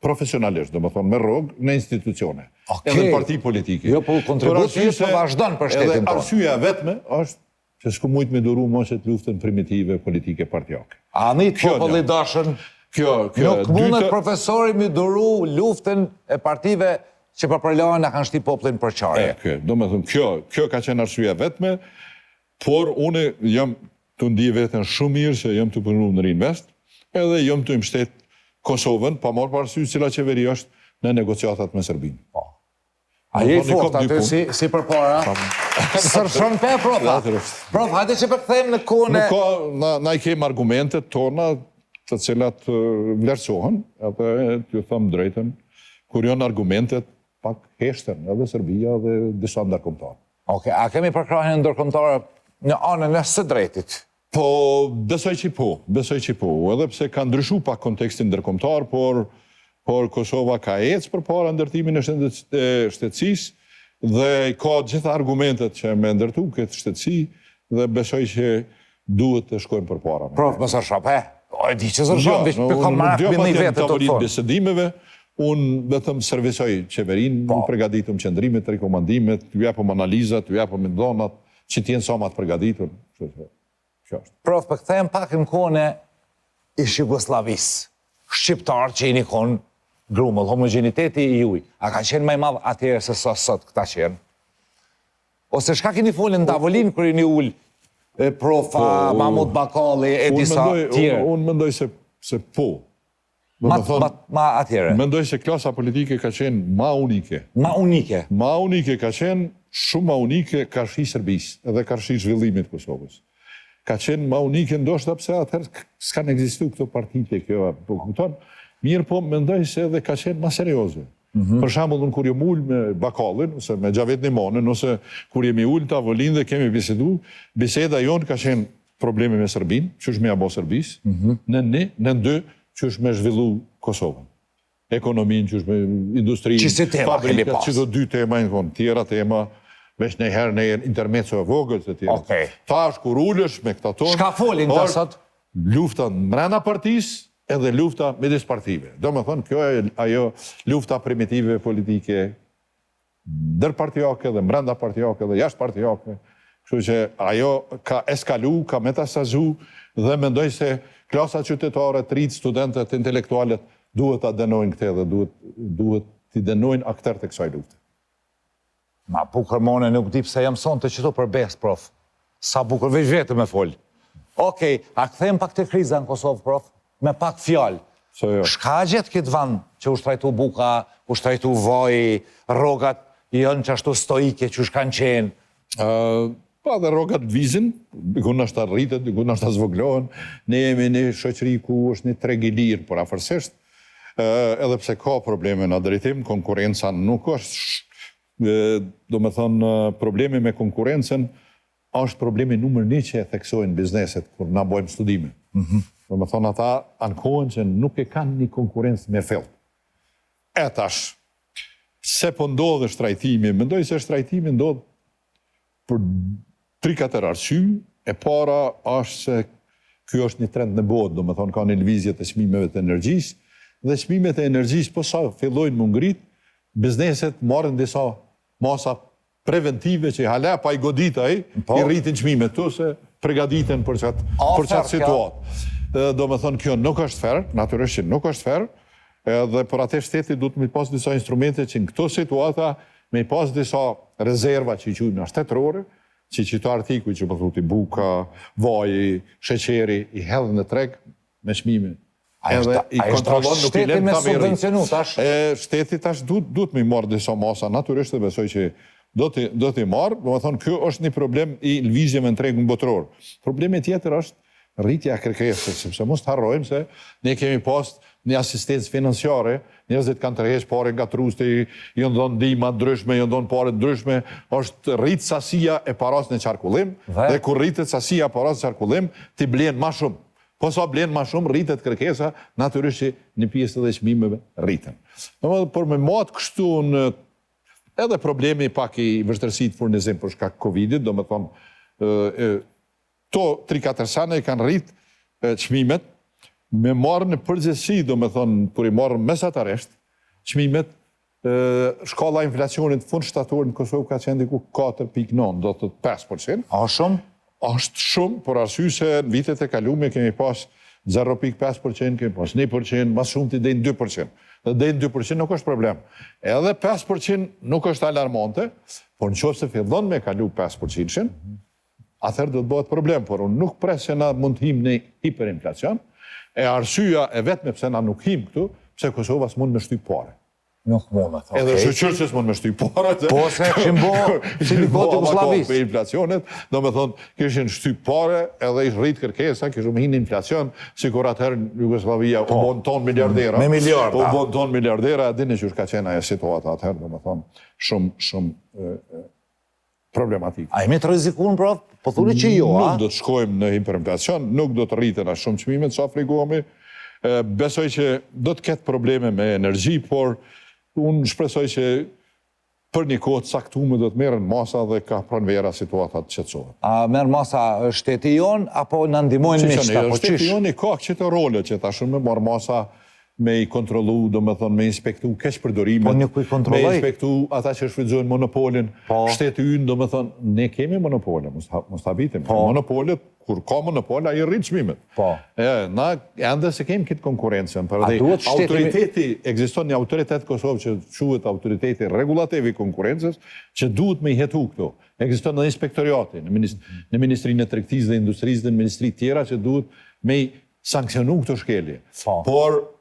profesionalisht, do më thonë me rrogë në institucione, edhe në parti politike. Jo, po kontributi po vazhdon për shtetin tonë. Edhe arsyeja vetme është që s'ku mujtë me duru moshet luftën primitive politike partijake. A një populli dashën, nuk mundet profesori me duru luftën e partive që përpërlojnë në kanë shti popullin për qarje. Do me thëmë, kjo ka qenë arsyeja vetme, por une jam të ndi vetën shumë mirë që jam të punu në Rinvest, edhe jam të mbështet Kosovën, pa marrë parasysh cila qeveri është në negociatat me Serbinë. A je i fort aty si për para? Sërshon pe, profa? Prof, hajde që përkthejmë në kone... Na i kemë argumentet tona të cilat vlerësohen, edhe t'ju thëmë drejten, kur janë argumentet pak heshtën, edhe Serbia dhe disa ndërkombëtarë. Oke, a kemi përkrahjen ndërkombëtare në anën e së drejtit? Po, besoj që po, edhe pse ka ndryshu pak kontekstin ndërkombëtar, por Kosova ka ecë përpara ndërtimin e shtetësisë dhe ka gjitha argumentet që me ndërtu këtë shtetësi dhe besoj që duhet të shkojmë përpara. Prof, më sërshap, e di që sërshap, vishë për kam marrë për një vetë të të thonë. Bisedimeve, unë vetëm servisoj qeverin, unë përgatitëm qëndrimet, rekomandimet, t'ju japëm analizat, t'ju japëm ndonat, që t'jenë sa ma të përgatitur. Kjo është. Prof, për këthejmë pak në kone ish Jugoslavis, shqiptar që i një konë grumëll, homogeniteti i juj, a ka qenë maj madh atjerë se sot këta qenë? Ose shka keni folin në tavolinë kër i një ullë profa, Mahmut Bakalli, e disa tjerë? Unë mendoj se po. Ma atjerë? Mendoj se klasa politike ka qenë ma unike. Ma unike? Ma unike ka qenë shumë ma unike karshi Serbisë edhe karshi zhvillimit Kosovës. Ka qenë ma unike ndoshta pse atëherë s'kan ekzistu këto partite kjo, po kupton? Mirë po, mendoj se edhe ka qenë ma serioze. Për shembull, unë kur jam ul me Bakallin, ose me Xhavet Nimonën, ose kur jemi ul tavolinë dhe kemi bisedu, biseda jonë ka qenë probleme me Serbinë, që është me abo Serbisë, në një, në dy, që është me zhvillu Kosovën. Ekonominë, që është me industrinë, fabrikat, që do dy tema, tjera tema, veç në herë në intermeco e vogël të tjera. Tash kur ullësh me këta tonë... Shka folin të sot? Lufta mrena partisë edhe lufta midis partive. Do me thonë, kjo e ajo lufta primitive politike ndërpartijake dhe mrenda partijake dhe jashtë partijake. Kështu që ajo ka eskalu, ka metastazu dhe mendoj se klasa qytetare, trit, studentët, intelektualet duhet ta denojnë këte dhe duhet t'i denojnë akter të kësaj lufte. Ma bukur mone nuk di pse jam son të qëto për bes, prof. Sa bukur veç vetë me folë. Okej, a këthejmë pak të kriza në Kosovë, prof? Me pak fjalë. Shka gjithë këtë vend që u shtrajtu buka, u shtrajtu vaj, rrogat janë që ashtu stoike që shkanë qenë? Pa dhe rrogat vizin, dikun është të rritet, dikun është të zvoglohen. Ne jemi një shoqëri ku është një treg i lirë, por afërsisht, edhe pse ka probleme në drejtim, konkurenca nuk është, do me thonë, problemi me konkurencen, është problemi numër 1 që e theksojnë bizneset kur na bojmë studime. Do me thonë ata ankohen që nuk e kanë një konkurencë me fillë. E tash, se po ndodhe shtrajtimi, mendoj se shtrajtimi ndodhë për 3-4 arsye. E para është se kjo është një trend në botë, do me thonë ka një lëvizje të çmimeve të energjisë, dhe çmimet e energjisë po sa fillojnë më ngrit, bizneset marrin disa masa preventive që hala pa i godit ai, i rritin çmimet tu se përgatiten për çat situatë. Do me thonë, kjo nuk është fair, natyrisht që nuk është fair, dhe për atë shteti du të mi pas disa instrumente që në këto situata me pas disa rezerva që i qujnë në shtetërore, që qëto artikuj që përthuti buka, vaji, sheqeri, i hedhë në treg me çmime. Edhe i kontrollon nuk i lem ta mirë. Shteti tash du të mi marrë disa masa, natyrisht dhe besoj që do t'i marrë, do me thonë, kjo është një problem i lëvizjeve në tregën botëror. Problemi tjetër është rritja kërkesës, sepse mos të harrojmë se ne kemi pas një asistencë financiare, njerëzit kanë tërheqë pare nga trusti, jënë dhënë ndihma ndryshme, jënë dhënë pare ndryshme, është rritë sasia e paras në qarkullim, dhe kur rritet sasia e paras në qarkullim, ti blenë ma shumë. Po sa blenë ma shumë, rritet kërkesa, natyrisht që një pjesë dhe çmimeve rriten. Por me matë kështu në edhe problemi pak i vështërësit furnizim për shkak Covidit, do me thonë, to 3-4 sene i kanë rritë çmimet, me marrë në përgjithësi, do me thonë, kur i marrë mesataresht, çmimet, shkalla inflacionit fund shtator në Kosovë ka qenë diku 4.9, do të 5%. A shumë? Është shumë, por arsye se në vitet e kalume kemi pas 0.5%, kemi pas 1%, mas shumë të dejnë 2%. Dhe dejnë 2% nuk është problem. Edhe 5% nuk është alarmante, por në qoftë se fillon me kalu 5%, atëherë do të bëhet problem, por unë nuk pres se na mund të him në hiperinflacion, e arsyeja e vetme pse na nuk him këtu, pse Kosova s'mund me shtyp pare. Nuk mund, okej. Edhe shoqërë që s'mund me shtyp pare. Po se këshim bo si një kohë të Jugoslavisë. Për inflacionet, do me thonë, kishin shtyp pare, edhe ish rrit kërkesa, kishin hinë inflacion, si kur atëherë Jugoslavia u bon ton miliardera. Me miliarda. U bon ton miliardera, dini që ka qenë ajo situata atëherë, do me thonë, shumë problematik. A jemi të rizikun, prof? Po thuni që jo, a? Nuk do të shkojmë në hiperinflacion, nuk do të rriten as shumë çmimet sa frikohemi. Besoj që do të ketë probleme me energji, por unë shpresoj që për një kohë të caktuar do të merren masa dhe ka pranvera situatat qetësohet. A merr masa shteti jon apo na ndihmojnë miqtë apo çish? Shteti jon i ka këto role që tash më marr masa me i kontrollu, do me thonë, me inspektu keqpërdorimet, Po, një ku i kontrolloj? me inspektu ata që shfrytëzojnë monopolin, Po. shteti ynë, do me thonë, ne kemi monopole, mos ta habitim. Monopolet, kur ka monopol, ai rrit çmimet. Po. Na ende se kemi këtë konkurrencën, për A dhe duhet shteti- autoriteti, ekziston një autoritet Kosovë që quhet autoriteti regulativ i konkurrencës, që duhet me i hetu këto. Ekziston edhe inspektoriati në Ministrinë e Tregtisë dhe Industrisë dhe në ministri tjera që duhet me i sanksionu këto shkelje. Po. Por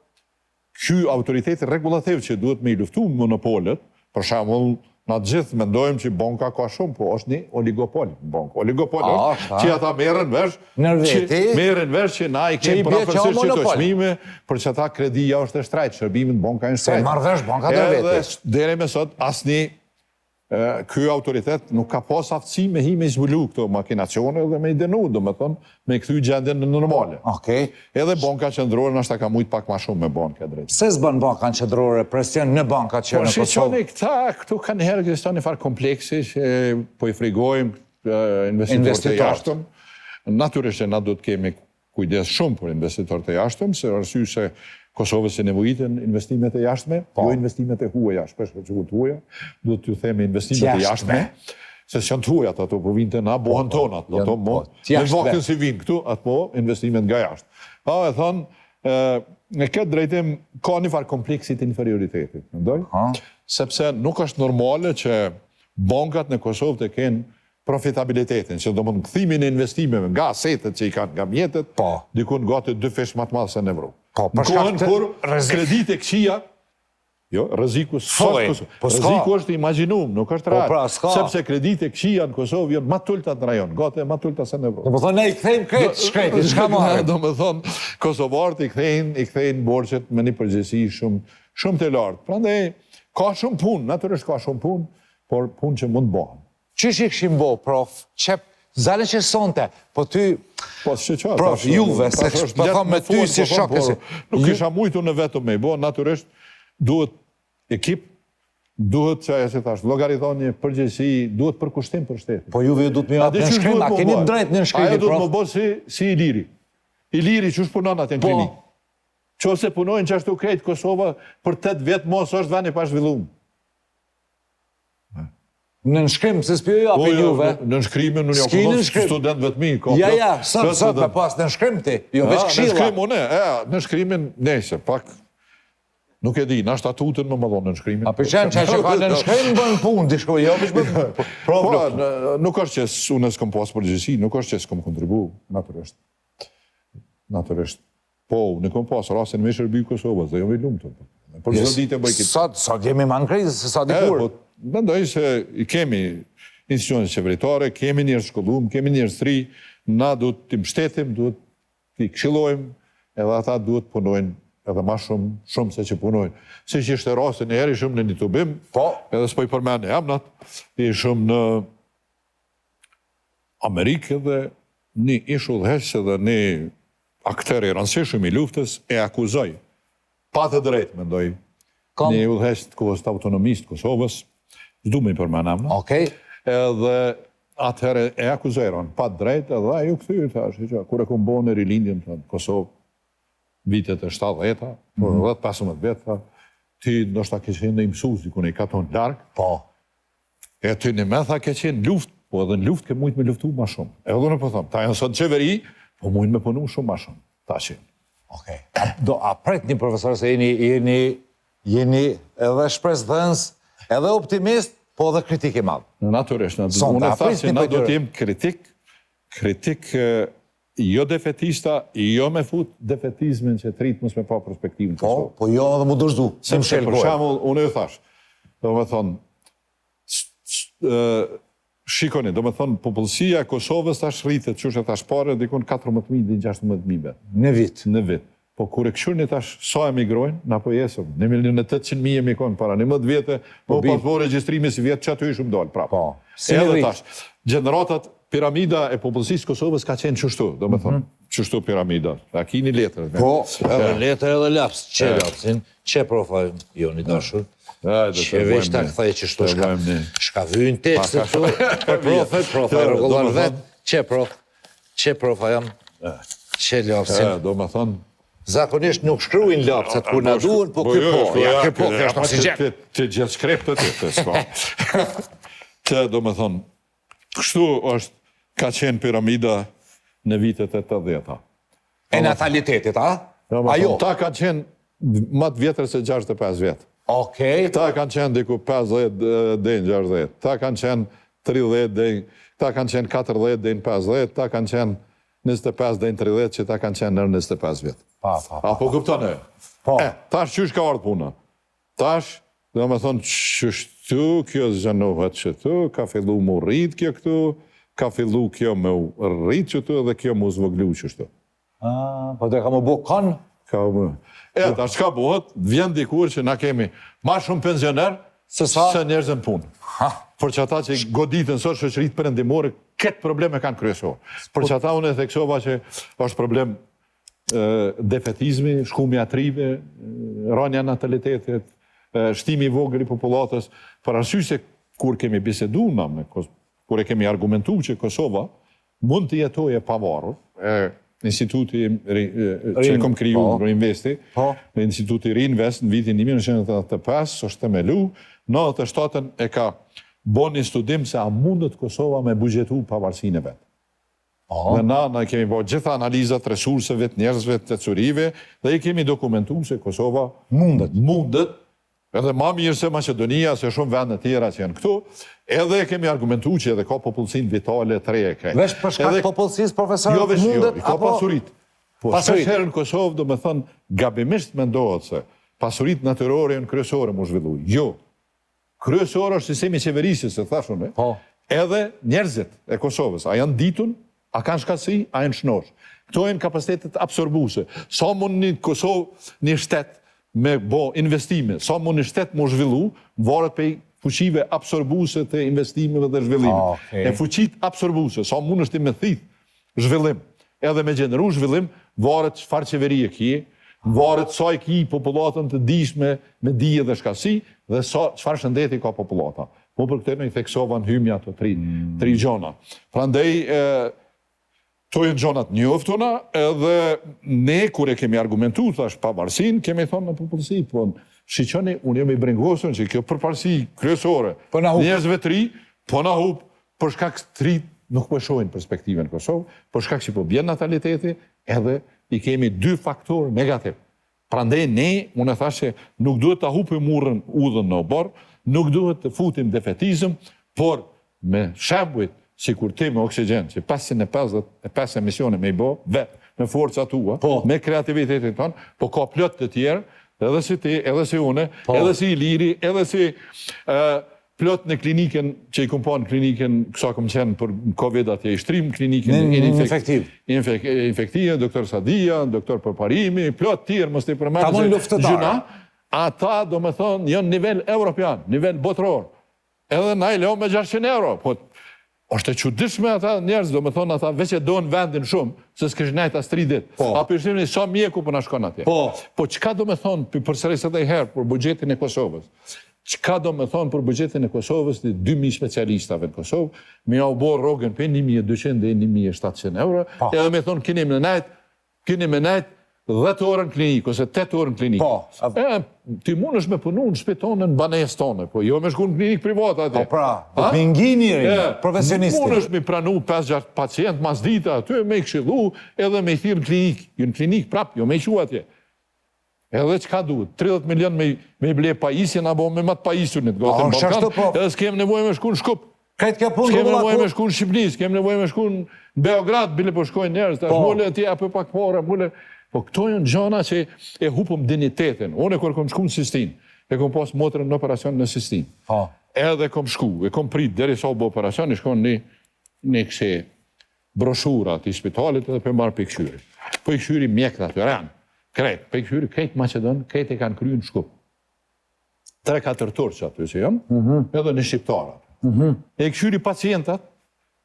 ky autoritet regulativ që duhet me i luftu monopolet, për shembull, na gjithë mendojmë që banka ka shumë, po është një oligopol në bankë. Oligopol është që ata merren vesh, merren vesh që na i kemi përafërsisht çdo çmime, për që ata kredia është e shtrejt, shërbimin banka është shtrejt. Se marrë vesh banka dhe veti. Edhe deri me sot asnjë ky autoritet nuk ka pas aftësi me hi me zbulu këto makinacione dhe me i denu, do me thonë, me këthy gjendjen në normale. Okej. Edhe banka qendrore nështë ka mujt pak ma shumë me banë këtë drejtë. Se s'bën banka qendrore presion në bankat që Po në Kosovë? këta, këtu kanë herë ekziston një farë kompleksi që po i frigojmë investitorët e jashtëm. Natyrisht që na do të kemi kujdes shumë për investitorët e jashtëm, se arsye se Kosovës se nevojitën investimet e jashtme, jo investimet e huaja, shpesh që quhet huaja, duhet t'ju themi investimet e jashtme, se s'janë të huajat ato, po vinte na bohen tonat, ato mo, me vaktin si vinë këtu, ato po investimet nga jashtë. Pa e thonë, në këtë drejtim ka një farë kompleksit inferioritetit, mendoj? Sepse nuk është normale që bankat në Kosovë të kenë profitabilitetin, që do më në këthimin e investimeve nga asetet që i kanë nga mjetet, dikun gati 2 fish më të madh se në Evropë. Në kohën kur kredit e këqia, jo, rreziku është imagjinum, nuk është real. Sepse kredit e këqia në Kosovë janë më tulta në rajon, gati më tulta se në Evropë. Do më thonë, ne i kthejmë këtë shkreti, çka marrë? Do më thonë, kosovarët i kthejnë borxhet me një përgjegjësi shumë të lartë. Prandaj, ka shumë punë, natyrisht ka shumë punë, por punë që mund bëhen. Qysh i këshim bo, prof? Zale që sonte, po ty... Prof, juve, se po thom me ty si shokë. Nuk isha mujtu në vetëm me i bo, natyrisht duhet ekip, duhet që e si thash, logaritoni, përgjegjësi, duhet përkushtim për shtetin. Po juve ju duhet me atë në shkrim, a keni drejt në shkrim, Ajo duhet më bo si Iliri. Iliri që është punon atë në klinik. Qo se punojnë që ashtu krejtë Kosova, për 8 vjetë mos është veni pa zhvillumë. Në nshkrim, se s'pjo jo apë juve. Në nshkrimin, unë jo kënë studentëve të mi. Ja, sot me pas në nshkrim ti, jo veç këshilla. Në nshkrim, une, në nshkrimin, nese, pak, nuk e di, në statutën më dhonë në nshkrimin. A për qenë që ka në nshkrim, bënë punë, di shkoj, jo, vishme problem. Nuk është që unë s'kom pas përgjësi, nuk është që s'kom kontribu, naturisht. Naturisht. Po, në kom pas rasin me shërbi Kosovës, dhe jo me lumë të. Por çdo ditë bëj këtë. Sot jemi më në krizë, se sa dikur. Mendoj se kemi institucione qeveritare, kemi njerëz shkollum, kemi njerëz të ri, na duhet t'i mbështetim, duhet t'i këshillojmë, edhe ata duhet punojnë edhe më shumë se që punojnë. Si që ishte rasti një herë, ishëm në një tubim, edhe s'po i përmend emrat, ishëm në Amerikë dhe një ishullheq dhe një akter i rëndësishëm i luftës e akuzoi. Pa të drejtë, mendoj, një udhëheq të kohës të autonomisë të Kosovës, s'du me i përmend emrat. Okej. Edhe atëherë e akuzoron pa të drejtë, edhe ajo kthyer thash, kur e kom bënë rilindjen në Kosovë, vitet e 70-ta, por 10-15 vjet, ti ndoshta ke qenë në mësues diku në katon larg. Po. E ty në më tha ke qenë luftë, po edhe në luftë ke mujt me luftu më shumë. Edhe unë po them, ta janë sot qeveri, po mujt me punu shumë më shumë. Tash. Okej. A pret një profesor se jeni edhe shpresdhënës, edhe optimist, po edhe kritik i madh. Natyrisht, unë thasë që na do t'jem kritik jo defetista, jo me fut defetizmin që të rritë mos me pa perspektivën. Po jo edhe mu dërzu. Sepse, për shembull, unë ju thash, do me thonë, shikoni, do me thonë, popullësia e Kosovës tash rritet, që është tash pare, dikon 14.000 dhe 16.000. Në vit. Në vit. Po kur e këshurni tash sa emigrojnë, na po jesëm, 1.800.000 emikon para 11 vjetë, po pas po registrimi si vjetë që aty ishëm dollë, prapë. Po. Edhe tash, generatat, piramida e popullësisë Kosovës ka qenë qështu, do me thonë, qështu piramida. A kini letër. Po, edhe letër edhe laps, që lapsin, që profa joni dashur. Që veç ta këthaj që shtu shka vyjnë tekstë të profa e rregullar vetë, që profa jam, që lapsin. Do me thonë, zakonisht nuk shkruin lapsat kur na duhen, po ky po, ja ky po, kjo është oksigjen. Të gjithë shkreptët të s'ka. Që do me thonë, kështu ka qenë piramida në vitet e 80-ta. E natalitetit, a? Ajo. Ta kanë qenë më të vjetër se 65 vjetë. Okej. Ta kanë qenë diku 50 dhe 60. Ta kanë qenë 30 dhe... Ta kanë qenë 40 dhe 50. Ta kanë qenë 25 dhe 30 që ta kanë qenë nërë 25 vjetë. Apo kupton e? Tash qysh ka ardhë puna? Tash, dhe me thonë, qështu kjo zhanohet qëtu, ka fillu mu rrit kjo këtu, ka fillu kjo me rrit qëtu dhe kjo mu zvoglu qështu. Po të ka më bu kanë? Ta shka buhet, vjen dikur që na kemi ma shumë pensioner se njerëzën punë. Për që ata që goditën sot shoqëritë perëndimore, këtë probleme kanë kryesor. Për që ata unë e theksova që është problem defetizmi, shkumja trive, rënja natalitetit, shtimi i vogël i popullatës, për arsye se kur kemi bisedu kur e kemi argumentu që Kosova mund të jetojë e pavarur, instituti që e kom kriju Reinvesti, instituti Reinvest në vitin 1985, është themelu, në 97-ën e ka bo një studim se a mundet Kosova me bugjetu pavarësinë e vetë. Dhe na kemi bo gjitha analizat, resurseve, njerëzve, të curive, dhe i kemi dokumentu se Kosova mundet, edhe ma mirë se Macedonia, se shumë vende tjera që janë këtu, edhe kemi argumentu që edhe ka popullsin vitale të reje krejt. Vesh për shkak popullsis, profesor, mundet, ka pasurit. Shpesh herë në Kosovë, do me thënë, gabimisht mendohet se pasurit natyrore në kryesore mu zhvillu. Jo. Kryesore është sistemi qeverisës, se thashun, edhe njerëzit e Kosovës, a janë ditun, a kanë shkatësi, a janë shnosh. Këto janë kapacitetet absorbuse. Sa mund një Kosovë, një shtet, me bo investime, sa mund një shtet mu zhvillu, varet pej fuqive absorbuse të investimeve dhe zhvillimit. E fuqit absorbuse, sa mund është i me thith zhvillim, edhe me gjeneru zhvillim, varet çfarë qeverie kje, varet sa i ki popullatën të dishme me dije dhe shkasi, dhe çfarë shëndeti ka populata. Po për këtë në i theksova në hymja të tri gjona. Prandej, to jenë gjonat njoftuna, edhe ne, kur e kemi argumentu, thash pavarësin, kemi thonë në popullsi, po shiqoni, unë jemi brengosën që kjo përparësi kryesore, njerëzve tri, po na hup, për shkak tri nuk po shohin perspektive në Kosovë, për shkak që po bjen nataliteti, edhe i kemi dy faktor negativ. Prandej ne, unë e thash që nuk duhet të hupim udhën në obor, nuk duhet të futim defetizëm, por me shembujt si kur ti me oksigjen, që 555 emisione me i bo, vetë, me forca tua, me kreativitetin tonë, po ka plot të tjerë, edhe si ti, edhe si une, edhe si Iliri, edhe si plot në klinikën, që i kumpa në klinikën, kësa kom qenë për Covid atje i shtrim, klinikën infektive, doktor Sadia, doktor Përparimi, plot tjerë, mos të i përmërë gjuna, ata, do me thonë, janë nivel evropian, nivel botëror, edhe na i leo me 600 euro, po është e qudishme ata njerëz, do me thonë ata veç e donë vendin shumë, se s'kesh nejt as 3 dit. A përshimni sa mjeku për në shkon atje. Po qka do me thonë, përsëris edhe i herë, për bugjetin e Kosovës? Qka do me thonë për bugjetin e Kosovës të 2.000 specialistave në Kosovë, me ja u borë rogën për 1.200 dhe 1.700 euro, edhe me thonë kini me nejt 10 orën klinik, ose 8 orën klinik. Ti mund është me punu në shpitonë në banes tonë, po jo me shku në klinik privat atë. Po pra, të pingi njëri, profesionistit. Mund është me pranu 5-6 pacient mas dita, aty me i këshillu, edhe me i thirë në klinik. Jo në klinik prap, jo me i shu atje. Edhe qka duhet? 30 milion me i ble pajisjen, abo me matë pajisjunit, gote në Balkan, edhe s'kem nevoj me shku në Shkup. S'kem nevoj me shku në Shqipni, s'kem nevoj me shku në Beograd, bile po shkojnë njerës, mule atje, apo pak pore, mule. Po këto janë gjana që e hupëm dignitetin. Unë e kur kom shku në Sistin, e kom pas motrën në operacion në Sistin. Edhe kom shku, e kom prit, deri sa u bë operacion, i shkon një kse broshurat i spitalit edhe për marë për i këshyri. Po i këshyri mjekët aty, ranë, krejt, për i këshyri, krejt Macedon, krejt e kanë kryu në Shkup. 3-4 turqë aty që janë, edhe në shqiptarat. E këshyri pacientat,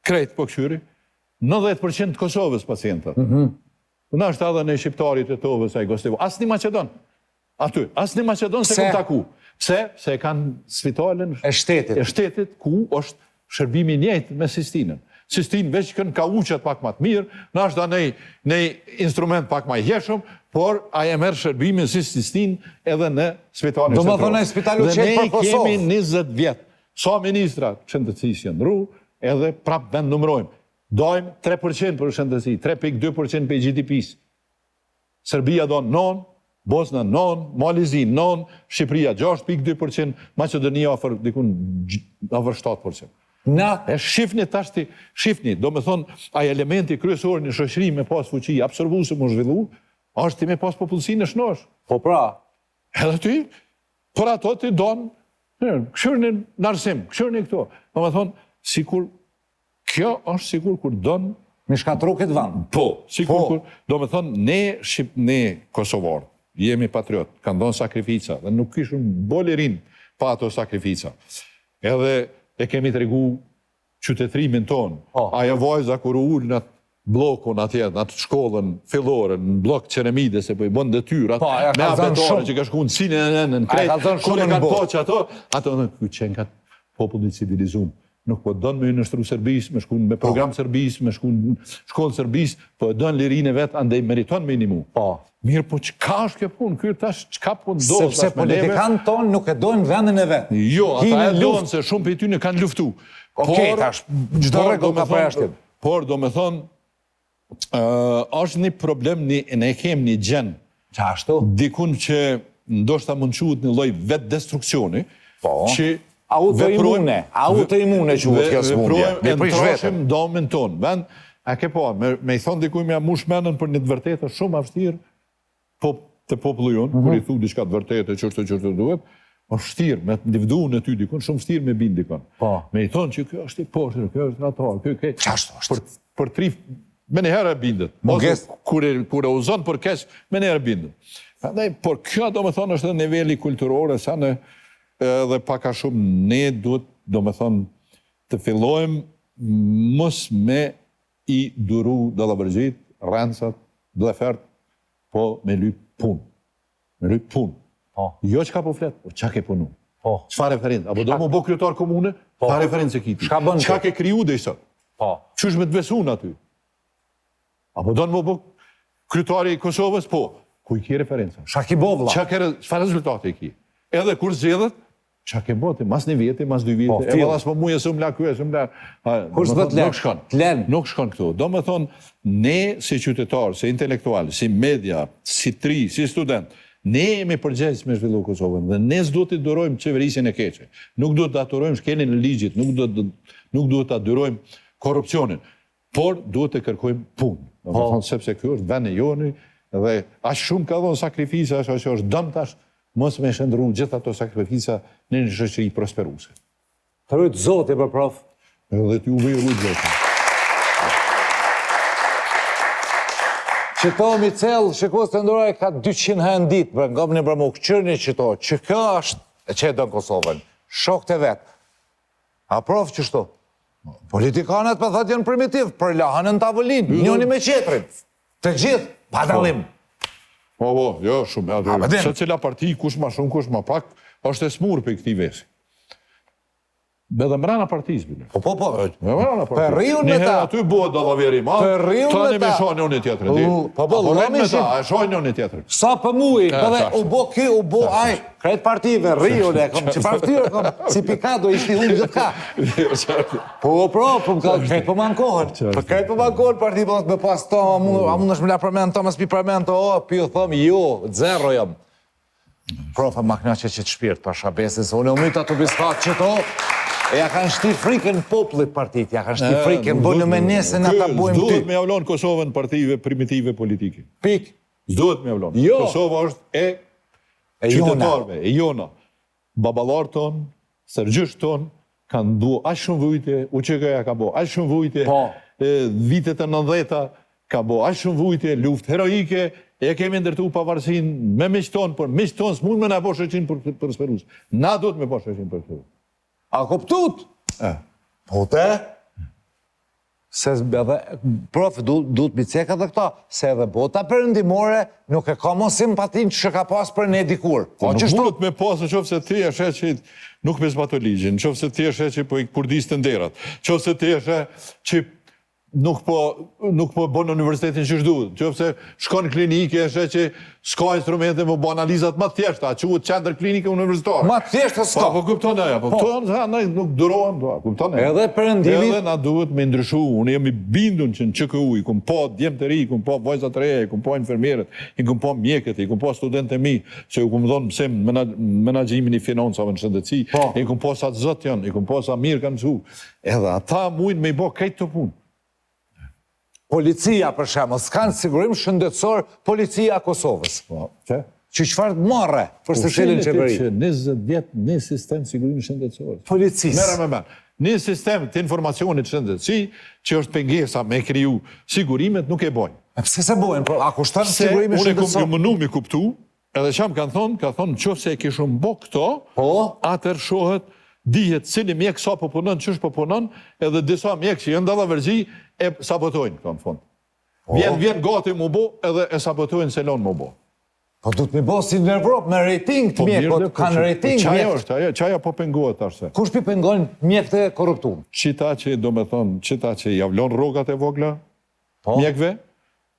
krejt po këshyri, 90% Kosovës pacientat. Në është edhe në shqiptarit e tovës a i gostivu. Asë një Macedon. Aty. Asë një Macedon se kom taku. Pse? Se kanë spitalen e shtetit ku është shërbimi njëjtë me Sistinën. Sistin veç kënë ka uqet pak ma të mirë, në është da nej instrument pak ma i jeshëm, por a e merr shërbimin si Sistin edhe në spitalin Do më shtetëror. thonë spitalu Dhe qetë për ne Kosovë. kemi 20 vjet. Sa ministra shëndetësisë janë ndru, edhe prap vend numërojmë. Dojmë 3% për shëndetësi, 3,2% për GDP-s. Serbia do 9, Bosna 9, Malizi 9, Shqipëria 6,2%, Macedonia ofër dikun ofër 7%. Na, E shifni tashti, shifni, do me thonë, ai elementi kryesor në shoqëri me pas fuqi absorbuese më zhvillu, është ti me pas popullsi në shnosh. po pra, Edhe ty, për ato ti donë, këshyrë në arsim, këshyrë në këto. Do me thonë, sikur, kjo është sikur kur donë, me shkatru këtë vend. po, sikur Po. kur, do me thonë, ne Kosovarë, jemi patriot, kanë donë sakrifica, dhe nuk kishëm bolerin pa ato sakrifica. Edhe e kemi të regu qytetrimin tonë. Po. Aja vajza kur u ullë në atë blokun atje, në atë shkollën fillore, në blok Qeremide, se po i bën detyrat, Po, aja me ka zënë abetore shumë. që ka shku në CNN, në Aja ka zënë krejt, kur shumë e në kanë botë. po që ato në qenë ka populli civilizum. Nuk po dënë me nështru Serbis, me shku me program Serbis, me shku në shkollë Serbis, po e dënë lirinë e vetë, andej meriton minimu. Po. Mirë, po qka është kjo punë? Kjo tash qka po ndodhë? Sepse tash me neve? politikanë tonë nuk e dojnë vendin e vetë. Jo, ata e Hinë donë luftë. se shumë për ty në kanë luftu. Okej, tash, çdo por, rregull do me ka thonë- përjashtim. Por, do me thonë, është një problem, ne kem një gjenë, Qashtu? dikun që ndoshta mund quhet një lloj vetë destruksioni, Po. që Autoimune, autoimune quhet kjo smundje. Veprojmë, Me prish vetën. ntroshim domin tonë. Vend, a ke po, me i thonë dikuj me amush menën për një të vërtetë shumë avshtirë, po të popullu jonë, kur i thu diçka të vërtetë, qërtë duhet, është vështirë, me të ndivdu në ty dikun, shumë vështirë me bind dikun. Po. Me i thonë që kjo është i poshtë, kjo është atar, kjo Qashtu është. Për tri, me njëherë e bindet. Munges- Kur e uzon për keq, me njëherë e bindet. Prandaj, por kjo do me thonë është edhe niveli kulturore, sa në edhe paka shumë ne duhet, do me thonë, të fillojmë mos me i duru dallabërgjit, rëncat, blefert, po me lyp punë. Me lyp punë. Po. Jo që ka po fletë, po qa ke punu. Po. Çfarë referencë? Apo do më bo kryetar komune? Po. Çfarë referencë e kiti? Çka bën Çka ti? ke kriju dhe i sot? Po. Qysh me të besu në aty? Apo do në më bo kryetari i Kosovës? Po. Ku i ki referenca? Shakibovlla. Çfarë rezultate i ki? Edhe kur zgjedhet, qa ke bote? Mas një vjetë, mas 2 vjetë. Po, E fill. valla s'po muje së mla kye, së mla... Kur s'do të len? Nuk shkon. T'len. Nuk shkon këtu. Do me thonë, ne si qytetarë, si intelektual, si media, si tri, si student, ne jemi përgjegjës me zhvillu Kosovën dhe ne s'do të durojmë qeverisjen e keqe. Nuk do të atërojmë shkelin e ligjit, nuk do të atërojmë korupcionin, por duhet të kërkojmë punë. Do me thonë, sepse kjo është vend e joni dhe aq shumë ka dhënë sakrifisa, ashtu që është dëm tash, mos me shëndru gjithë ato sakrifisa në një shoqëri prosperuese. Të rujtë zoti për prof. Edhe t'ju vej rrugë vetë. Qëto mi cellë, shikos të nduraj, ka 200 herë në ditë, bre, nga më më këqyrni qëto, që kjo është, e që e do në Kosovën, shok të vetë. A prof qështu? Politikanët për thëtë janë primitiv, për lahën në tavolinë, njoni me qetrin. Të gjithë, pa dalim. Po, jo, shumë. A, bëdim. Se cila parti, kush ma shumë, kush ma pak, është e smurë për këti vesi. Bedhe mrena partijës, bile. Po. Mrena partijës. Për riun me ta. Aty bëhet dallaverim, a? Për riun me Tani me ta. shoni unë tjetër, di. Po, Apo rrit me lëmishim. ta, e shoni unë tjetër. Sa për mui, pëdhe qashtu. u bo ky, u bo aj, krejt partive, riune, kom që parftyrë, kom, si Pikado, ishti unë gjithë ka. Po, po më ka krejt për mankohen. Për krejt për mankohen parti, po me pas to, a mund është me la përmen, to, mas pi përmen, to, pi u thëmë, jo, zero jam. Profa, ma knaqe që të shpirt, për shabesis, unë u myta të bisfat që to, e ja kanë shti frikën popullit partit, ja kanë shti frikën, bojnë me nese në ta bojmë ty. S'duhet me javlon Kosovën partive primitive politike. Pik. S'duhet me javlon. Jo. Kosova është E jona. qytetarve, e jona. Babalar ton, sërgjysht ton, kanë bu aq shumë vujtje, UÇK-ja ka bu aq shumë vujtje, Po. vitet e 90-ta ka bu aq shumë vujtje, luftë heroike, e kemi ndërtu pavarësinë me miqton, por miqton s'mund me na bosh shoqin për sperus. Na duhet me bosh shoqin për sperus. A kuptut? Po te? Se edhe, prof, duhet mi ceka dhe këta, se edhe bota përëndimore nuk e ka mos simpatin që ka pas për ne dikur. Po Nuk që shtu? mundet me pasë në qofë se ti e shet që nuk me zbato ligjin, në qofë se ti e shet që po i kurdis të nderat, qofë se ti e shet që nuk po bën universitetin që duhet. Qofse shkon në klinikë, është që s'ka instrumente me bë analizat më të thjeshta, quhet qendër klinike universitare. Ma thjeshtë s'ka. Po kupton ajo, po këto ne nuk durohen, kupton. Edhe perëndimi. Edhe na duhet me ndryshu. Unë jam i bindur që në QKU i kum po djem të ri, i kum po vajza të reja, i kum po infermierët, i kum po mjekët, i kum po studentët e mi, që u kum dhënë mësim menaxhimin i financave në shëndetësi, i kum po sa të zot janë, i kum po sa mirë kanë mësu. Edhe ata mujnë me i bë këtë të punë. Policia, për shembull, s'kan sigurim shëndetësor policia e Kosovës. Po, që? Që çfarë marrë për secilin qeveri? Që 20 vjet në sistem sigurimi shëndetësor. Policisë. Merë me. Një sistem të informacionit shëndetësi, që është pengesa me kriju sigurimet, nuk e bojnë. Pse se bojnë? A kushton sigurimi shëndetësor? Unë mënu mi kuptu, edhe që më kanë thonë, qofse e kishëm bo këto, atër shohet, dihet cili mjek sa po punon, çish po punon, edhe disa mjek që janë dallavërzi e sabotojnë këto në fund. Vjen gati mu bo, edhe e sabotojnë se lon mu bo. Po du të mi bo si në Evropë, me rating të mjekot, kanë rating mjekët. Qaja po pengohet ashtë. Kush pi pengon mjekët e korruptuar? Qita që, do me thonë, qita që javlon rogat e vogla, mjekve,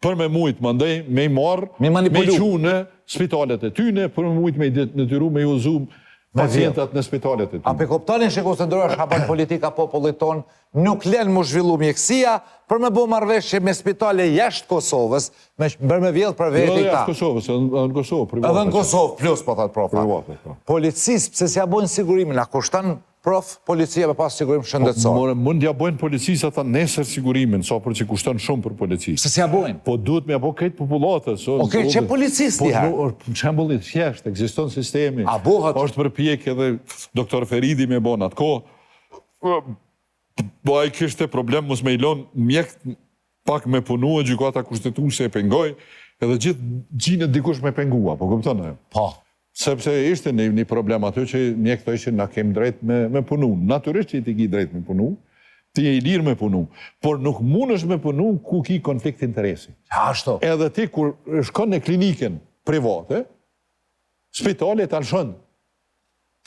për me mujt, mandej, me i marë, me i qu në spitalet e tyne, për me mujt me i detyru, me i uzu pacientat në spitalet e tyne. A pe koptonin shiko se ndërë është hapan politika popullit ton, nuk len mu zhvillu mjekësia, për me bo marrëveshje me spitale jashtë Kosovës, bërë me vjedhë për veti ta. Jo, jashtë Kosovës, edhe në Kosovë, private. Edhe në Kosovë, plus, po thëtë profa. Policisë, pse s'ja bojnë sigurimin, a kushtan prof policia me pas sigurim shëndetësor? Mund ja bojnë policisë ata nesër sigurimin, sa për që kushton shumë për policisë. Pse s'ja bojnë? Po duhet me ja bo këtë populatës. Okej, që policisë t'i herë? Në shembullit thjesht, ekziston sistemi. A bohat? është përpjek edhe doktor Feridi me bon atë kohë. Po a i kishte problem mos me ilon mjek pak me punu e gjykata kushtetuese e pengoj, edhe gjithë gjinët dikush me pengua, po kupton e? Po. Sepse ishte një problem aty që mjek të ishin na kem drejt me punu. Naturisht që i ti ki drejt me punu, ti e i lirë me punu, por nuk mund është me punu ku ki konflikt interesi. Ashtu. Edhe ti kur shkon në kliniken private, spitalet të alëshën,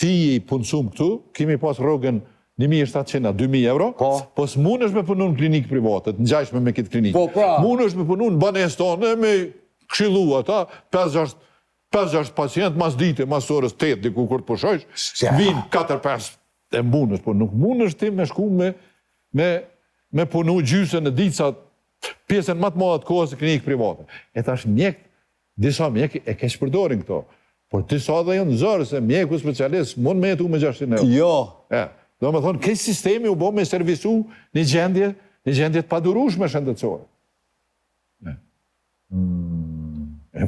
ti i punësum këtu, kimi pas rogën 1.700 a 2.000 euro, po s'mund është me punu në klinikë private, të njajshme me këtë klinikë. Po, pra. Mund është me punu në banestone, me këshilu ata, 5-6 pacient, mas dite, mas orës 8, diku kur të pushojsh, vinë 4-5 e mbunës, po nuk mund është ti me shku me punu gjysën e ditësat, pjesën matë madhe të kohës e klinikë private. E tash mjek, disa mjek e kesh përdorin këto, por disa dhe janë zërë se mjeku specialist mund me jetu me 600 euro. Jo. Do me thonë, këj sistemi u bo me servisu një gjendje të padurushme shëndetësore.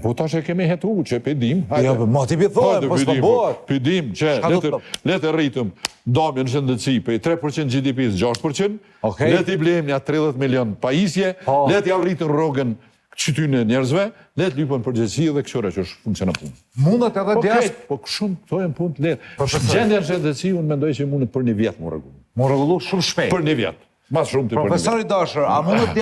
Po tash e kemi hetu, që pëjdim. Jo, ma ti pëthojë, po s'po bëhet. Pëjdim që letë rritëm damje në shëndetësi për 3% GDP-s 6%, letë i blejmë një 30 milion pajisje, letë ja rritën rogën qytyne njerëzve, letë lypën përgjësi dhe këshore që është funksionë punë. Mundet edhe djasht? Po shumë të tojnë punë të letë. Gjendja në shëndetësi, unë mendoj që mundet për një vjetë mu regullu. Mu regullu shumë shpejt. Për një vjetë. Mas shumë të për një vjetë. Profesori Dashër, a mundet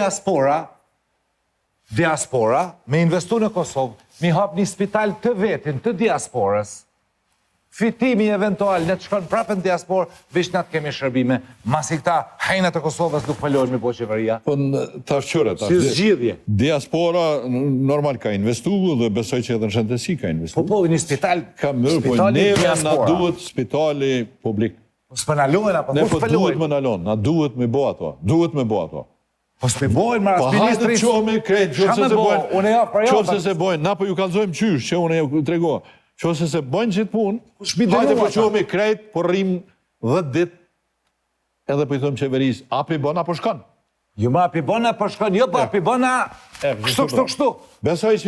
diaspora, me investu në Kosovë, mi hap një spital të vetin, të diasporës, fitimi eventual, ne të shkon prapë në diasporë, vish në të kemi shërbime, mas i këta hajnat e Kosovës nuk pëllojnë me po qeveria. Po ta shqyre, si zgjidhje. Diaspora normal ka investu dhe besoj që edhe në shëndetësi ka investu. Po, një spital, ka mërë, po neve na duhet spitali publik. Po s'pë nalojnë, apo ne po duhet më nalon, na duhet me bo ato, Po s'pe bojnë, ma po ministri... Po hajtë qomi krejt, qofse se bojnë, na po ju kalzojmë qysh, që unë ju trego, qofse se bojnë qitë punë, hajtë po qomi krejt, po rrim 10 dit, edhe po i thëmë qeveris, api bona po shkon. Jo ma api bona po shkon, jo po api bona, kështu. Besoj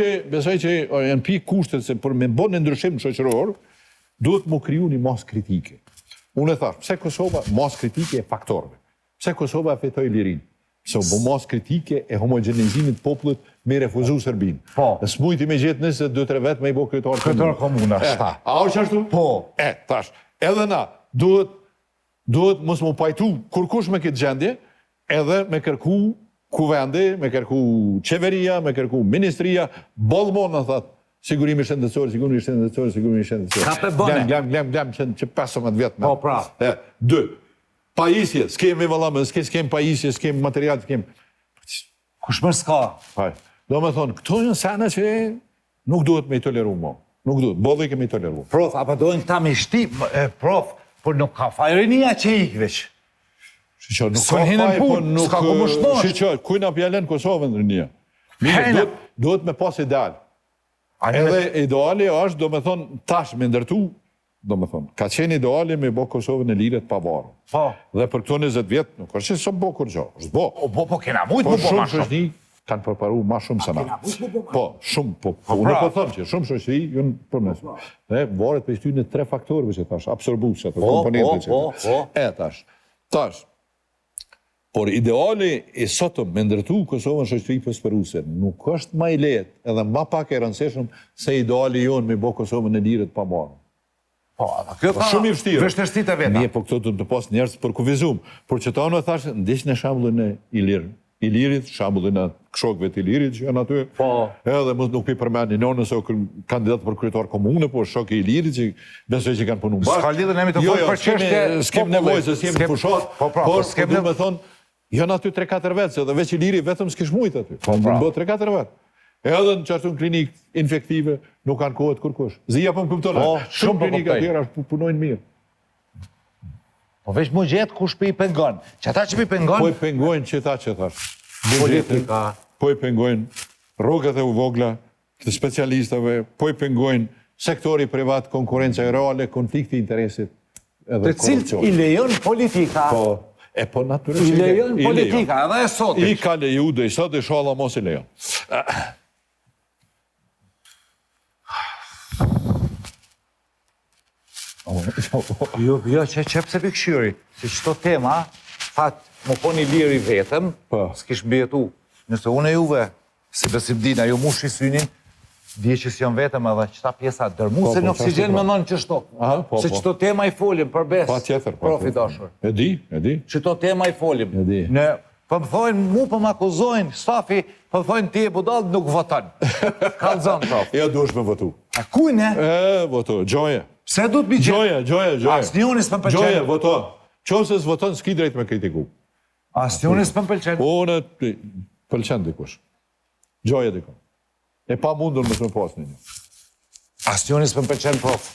që janë pi kushtet se për me bon në ndryshim shoqëror, duhet mu kriju një mas kritike. Unë e thash, pse Kosova, mas kritike e faktorve. Pse Kosova e fetoj lirin? Se bo mas kritike e homogenizimit popullit me refuzu Serbin. Po. Dhe s'mujti me gjithë nëse 2-3 vetë me i bo kryetar komuna. Kryetar komuna, shta. A o që ashtu? Po. Tash. Edhe na, duhet mos mu pajtu kur kush me këtë gjendje, edhe me kërku kuvendi, me kërku qeveria, me kërku ministria, bolmon në thatë, sigurimi shëndetësor. Ka pe bone. Glem që 15 vjetë me. Po, pra. 2. Pajisje, s'kemi vëllame, s'kemi pajisje, s'kemi material, s'kemi... Kush më s'ka? Haj. Do me thonë, këto janë sene që nuk duhet me i toleru mo. Nuk duhet, bodhe i kemi i toleru. Prof, apo dojnë këta me shtip, prof, por nuk ka fajrinia që ik veç. Shqo, nuk S'ka ka hinën faj, punë, po nuk... s'ka ku më shtosh. Shqo, kujna pjelen Kosovën në një. Hena. Duhet me pas ideal. Edhe ideali është, do me thonë, tash me ndërtu, do me thonë, ka qenë ideali me bo Kosovën e liret pa varë. Po. Dhe për këto 20 vjetë, nuk është që së bo kur gjo, është bo. Po, kena mujtë Po më po ma shumë shumë. shoqëri kanë përparu ma shumë se na. Po, shumë, po, unë pra. po thëmë që shumë shoqëri jënë për nësë. Dhe varet për ishty në 3 faktorëve që tash, absorbuese, ato komponente që. Tash. Por ideali i sotëm me ndërtu Kosovën shoqëri prosperuese nuk është ma i lehtë, edhe ma pak e rëndësishëm se ideali jonë me bo Kosovën e liret pa marrë. Po, kjo ka shumë i vështirë. vështërsitë e veta. Mje, po këto të pas njerëz për kuvizum. Por që ta unë e thashë, ndishin e shambullin e Ilirit, shambullin e shokëve të Ilirit që janë aty. Po. Edhe mos nuk pi përmeni në nëse o kandidat për kryetar komune, po shok i Ilirit që besoj që kanë punu bashkë. S'ka lidhën emi të folë për çështje s'kem nevojë se s'jemi fushat, Po, pra, por s'kem du me thonë, janë aty 3-4 vetë, se dhe veç Iliri vetëm s'kish mujtë aty. Po, pra. Në 3-4 vetë. Edhe në qashtu në klinik infektive nuk kanë kohët kërkush. Zija po më kuptona. Po, shumë po klinika kuptoj. tjera punojnë mirë. Po veç më gjetë kush për i pengon. Që ata që për i pengon... Po i pengojnë që ta që thash. Politika. Po i pengojnë rrugët e vogla të specialistave, po i pengojnë sektori privat, konkurenca e reale, konflikti interesit edhe Të cilët i lejon politika. Po, po natyrisht. I lejon politika, edhe e sotit. I ka leju dhe i sot e shala mos i lejon. Jo, që pse për këshyri, se qëto tema, fat, më po një liri vetëm, Po. s'kish mbjetu. Nëse unë e juve, si besimdina, ju mu shisynin, dje që s'jom vetëm edhe qëta pjesa dërmu, Po, se po, në oksigen qashtu, më nënë qështo. Aha, po, Se po. qëto tema i folim për bes, Pa tjetër. profi dashur. E di. Qëto tema i folim. E di. Në, po më thojnë, mu po më akuzojnë, stafi, po më thojnë ti e budal, nuk voton. Kalzon, prof. Ja duesh me votu. A kujne? Voto, gjoje. Pse du të mi gjithë? Gjoje. Asnjoni s'më pëlqen. Gjoje, voto. Qose s'voton, s'ki drejt me kritiku. Asnjoni s'më pëlqen. Unë pëlqen dikush. Gjoje dikush. E pa mundur më të më pasni një. Asnjoni s'më pëlqen, prof.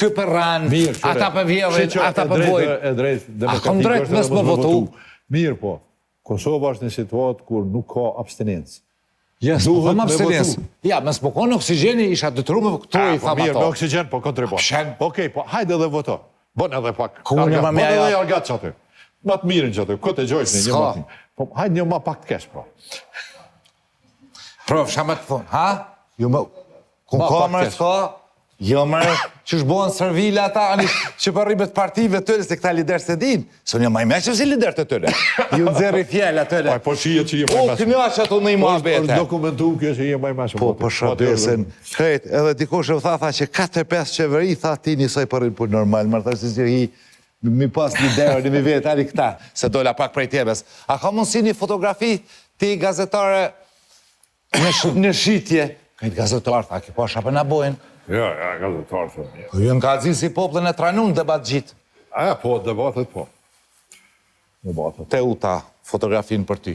Ky për ranë, ata për vjevën, ata për bojnë. E drejt, A kom drejt nësë më votu? Mirë po. Kosova është në situatë kur nuk ka abstinencë. Jes, po Duhet thëmë me abstinens. votu. Ja, mësë po konë oksigeni, isha dëtru me këto i thamë Mirë, ato. me oksigen, po kontribon. Shen. Okej, po hajde edhe voto. Bon edhe pak. Ku unë ma me Bon edhe ajo- argat që aty. Ma të mirën që aty. Këtë e gjojsh një S'ka. matin. Po hajde një ma pak të kesh, po. Prof, shama të thonë, ha? Jo më... Kun Ma kamër pak s'ka? Jo mërë, që shbohen servile ata, ani që për rribet partive tëre, se këta lider se din. Se unë jam maj meqëm si lider të tëre. Ju nëzeri fjell atëre. Po shije që je maj O, mesëm. kënja që ato në i ma Është bete. dokumentu kjo që je maj mesëm. Po shabesen. Krejt, edhe dikush e tha që 4-5 qeveri, tha ti njësoj për punë normal, më thashtë që hi, mi pas liderë, një mi vetë, ali këta, se dola pak prej tjebes. A ka mundësi një fotografi ti gazetare në shitje? Kajtë gazetarë, tha, ki po shapë në bojnë. Ja, gazetarë thëmë. Po ju në ka zi si poplën e tranun debat gjitë. Po, debatet po. Debatet. Te u ta fotografinë për ty.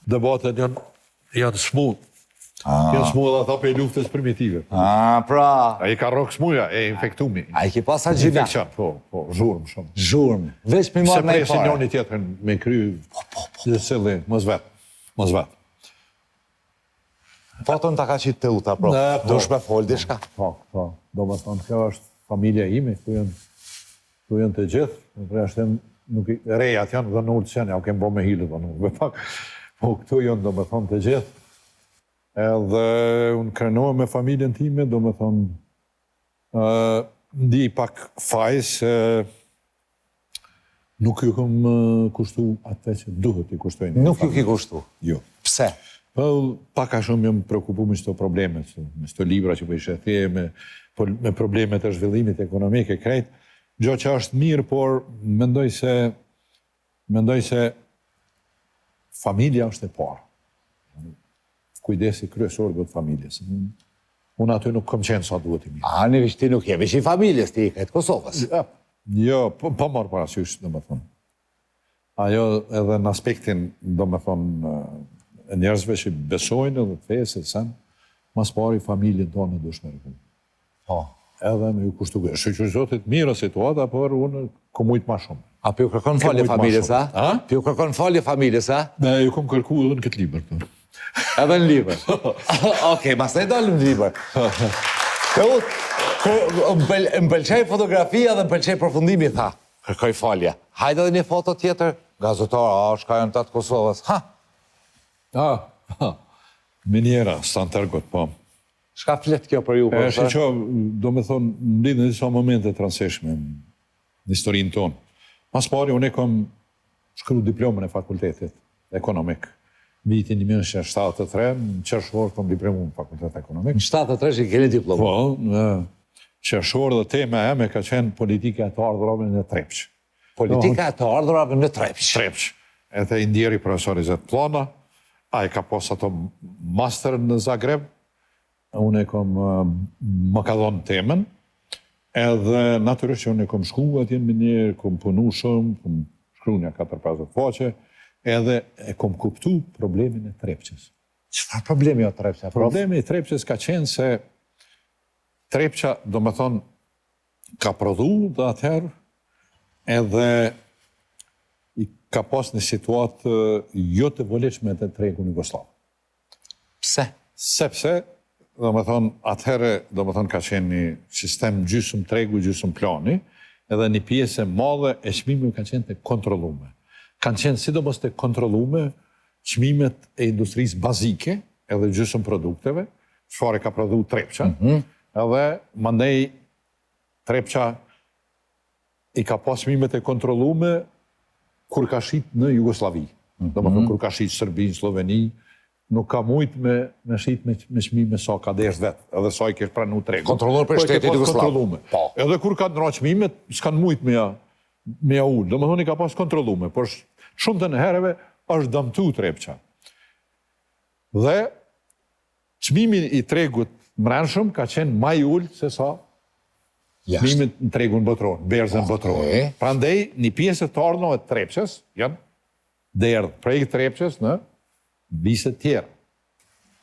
Debatet janë smull. Janë smull ata për luftës primitive. Pra. A i ka rokë smuja, e infektumi. A i ki pasa gjina. Infekcion, po, zhurmë shumë. Zhurmë. Veç për i Se marrë në i presin parë. njoni tjetër me kry... Dhe sëllë, mos vetë. Foton ta ka qitë te u ta, pro. Ne, po. Dush me folë dishka. Po. Do më thonë, kjo është familja ime, tu janë të gjithë, në përjashtë nuk i rejat janë dhe në ullë qenë, ja u kemë bo me hilë dhe nuk, po këtu janë do më thonë të gjithë, edhe unë krenohë me familjen time, do më thonë, ndi pak fajs, nuk ju këm kushtu atë që duhet i kushtojnë. Nuk ju ki kushtu. Jo. Pse? Po, paka shumë jam preokupu me qëto probleme, me qëto libra që po i shethje, me probleme të zhvillimit ekonomike, krejt. Gjo që është mirë, por mendoj se familja është e parë. Kujdesi kryesor do të familjes. Unë aty nuk kom qenë sa duhet i mirë. A, në vishti nuk je, vish i familjes ti i këtë Kosovës. Jo, po marë parasysh, do më thonë. Ajo edhe në aspektin, do me thonë, e njerëzve që besojnë edhe të fesë, se mas pari familjen tonë në dush me rëkullë. Po. Edhe me ju kushtu gërë. Shëqyzotit mirë situata, por unë ku mujtë ma shumë. A për ju kërkon falje familjes, a? A? Për ju kërkon falje familjes, a? Ne, ju kom kërku edhe në këtë libër. Edhe në libër. Okej, mas ne dalim në libër. Më pëlqej fotografia dhe më pëlqej përfundimi, tha. Kërkoj falje. Hajde edhe një foto tjetër. Gazetar, shka janë tatë Kosovës. Minjera, stanë tërgot, po. Shka flet kjo për ju? Shë që, do me thonë, në lidhë në disa momente të rëndësishme në historinë tonë. Mas pari, unë e kom shkru diplomën e fakultetit ekonomik. Vitin 1973, në qershor kom diplomu në fakultet ekonomik. Në 73 që i keni diplomë? Po, në qershor dhe tema e me ka qenë politika e të ardhurave në Trepç. Politika e të ardhurave në Trepç. Trepç. E të indjeri profesori Zet Plana, a i ka pos ato master në Zagreb, unë e kom më ka dhonë temen, edhe natyrisht që unë e kom shku atje në minjerë, kom punu shumë, kom shkru një 4-5 faqe, edhe e kom kuptu problemin e Trepqës. Çfarë problemi o Trepqa? Problemi i Trepqës ka qenë se Trepqa, do me thonë, ka prodhu dhe atëherë, edhe i ka pas një situatë jo të voleshme të tregun Jugoslav. Pse? Sepse, do me thonë, atëherë, do me thonë, ka qenë një sistem gjysëm tregu, gjysëm plani, edhe një pjesë e madhe e çmimeve ka qenë të kontrollume. Kanë qenë sidomos të kontrollume çmimet e industrisë bazike, edhe gjysëm produkteve, çfarë ka prodhu Trepqa, edhe mandej Trepqa i ka pas çmimet e kontrollume kur ka shit në Jugoslavi. Do me thonë, kur ka shit Serbinë, Sloveni, nuk ka mujt me shit me çmime sa ka desh vetë, edhe sa i kesh pranu tregu. Kontrolluar për shtetin Jugoslav. Po. Edhe kur ka ndra çmimet, s'kan mujt me ja ullë. Do me thonë, i ka pas kontrollume, por shumë të në hereve është dëmtu Trepqa. Dhe çmimi i tregut mrenshëm ka qenë ma i ullë se sa çmimit në tregun botror, berzën botror. Prandej, një pjesë të ardhënave të Trepqës janë derdhë prej Trepqës në viset tjera.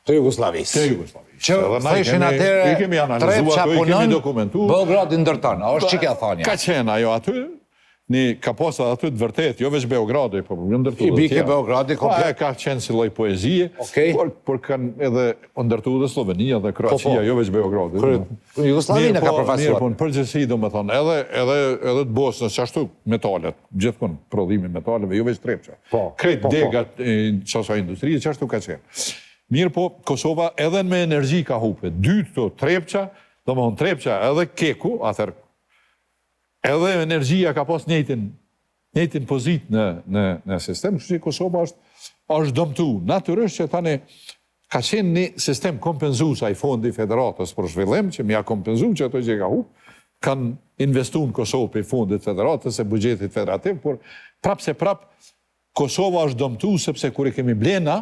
Të Jugoslavisë. Të Jugoslavisë. Që theshin atëre, i kemi analizuar, Trepqa ato i kemi punon, dokumentu. Beogradin ndërton. A është që ka thonja? Ka qenë ajo aty, ka posa aty të vërtet, jo veç Beogradi, po ndërtu I bike Beogradi komplet. Ka qenë si lloj poezie, por kanë edhe ndërtu dhe Slovenia dhe Kroacia, jo veç Beogradi. Jugoslavinë ka përfaqësuar. Mirë, po në përgjithësi, do me thonë, edhe të Bosnës, që ashtu metalet, gjithkon prodhimi metaleve, jo veç Trepqa. Krejt degat qasa industrie, që ashtu ka qenë. Mirë po, Kosova edhe me energji ka hupe. Dytë të Trepqa, do me thonë Trepqa edhe Keku, atër edhe energjia ka pas njëjtin pozit në sistem, kështu që Kosova është dëmtu. Natyrisht që tani ka qenë një sistem kompenzus a i fondi federatës për zhvillim, që mi a kompenzu që ato që ka hup, kanë investu në Kosovë për fondit federatës e bugjetit federativ, por prap se prap Kosova është dëmtu sepse kur i kemi blena,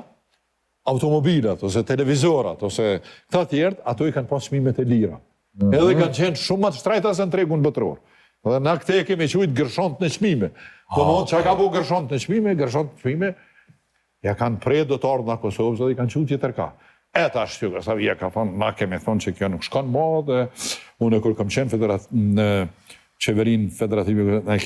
automobilat, ose televizorat, ose këta tjertë, ato i kanë pas çmimet e lira. Edhe kanë qenë shumë më të shtrejta se në tregun botror. Dhe na këte kemi qujtë gërshont në çmime. Po në që ka bu gërshont në çmime, ja kanë prej dotarë në Kosovës dhe i kanë qujtë tjetër ka. Eta është Jugoslavia ka thonë, na kemi thonë që kjo nuk shkon ma, dhe unë kur kam qenë në qeverin federative, ne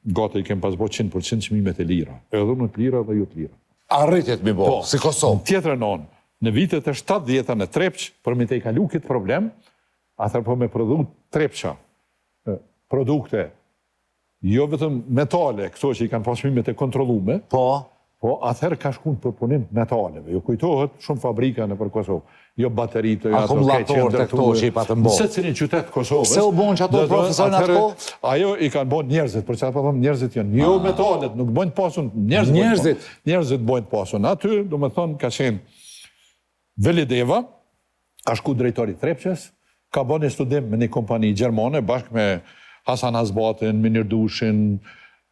gati i kem pas bo 100% çmimet e lira. Edhe në të lira dhe ju të lira. Arritet mi bo, si Kosovë. Tjetër në vitet e 70-a në Trepq, për me te i kalu këtë problem, atër po me prodhu Trepqa, produkte, jo vetëm metale, këto që i kanë pasmimet e kontrollume, po atëherë ka shkun për punim metaleve. Jo kujtohet shumë fabrika në për Kosovë. Jo bateritë, akumulator të këto që i patë mbo. Se cilin qytet Kosovës. Se u bon që ato profesorën atë ko? Ajo i kanë bon njerëzit, për që atë përthom njerëzit janë. Jo metalet, nuk bojnë pasun, njerëzit bojnë pasun. Aty, do me thonë, ka qenë Velideva, a shku drejtori Trepqes, ka bon një studim me një kompani gjermane, bashkë me Hasan Hasbatin, Minirdushin,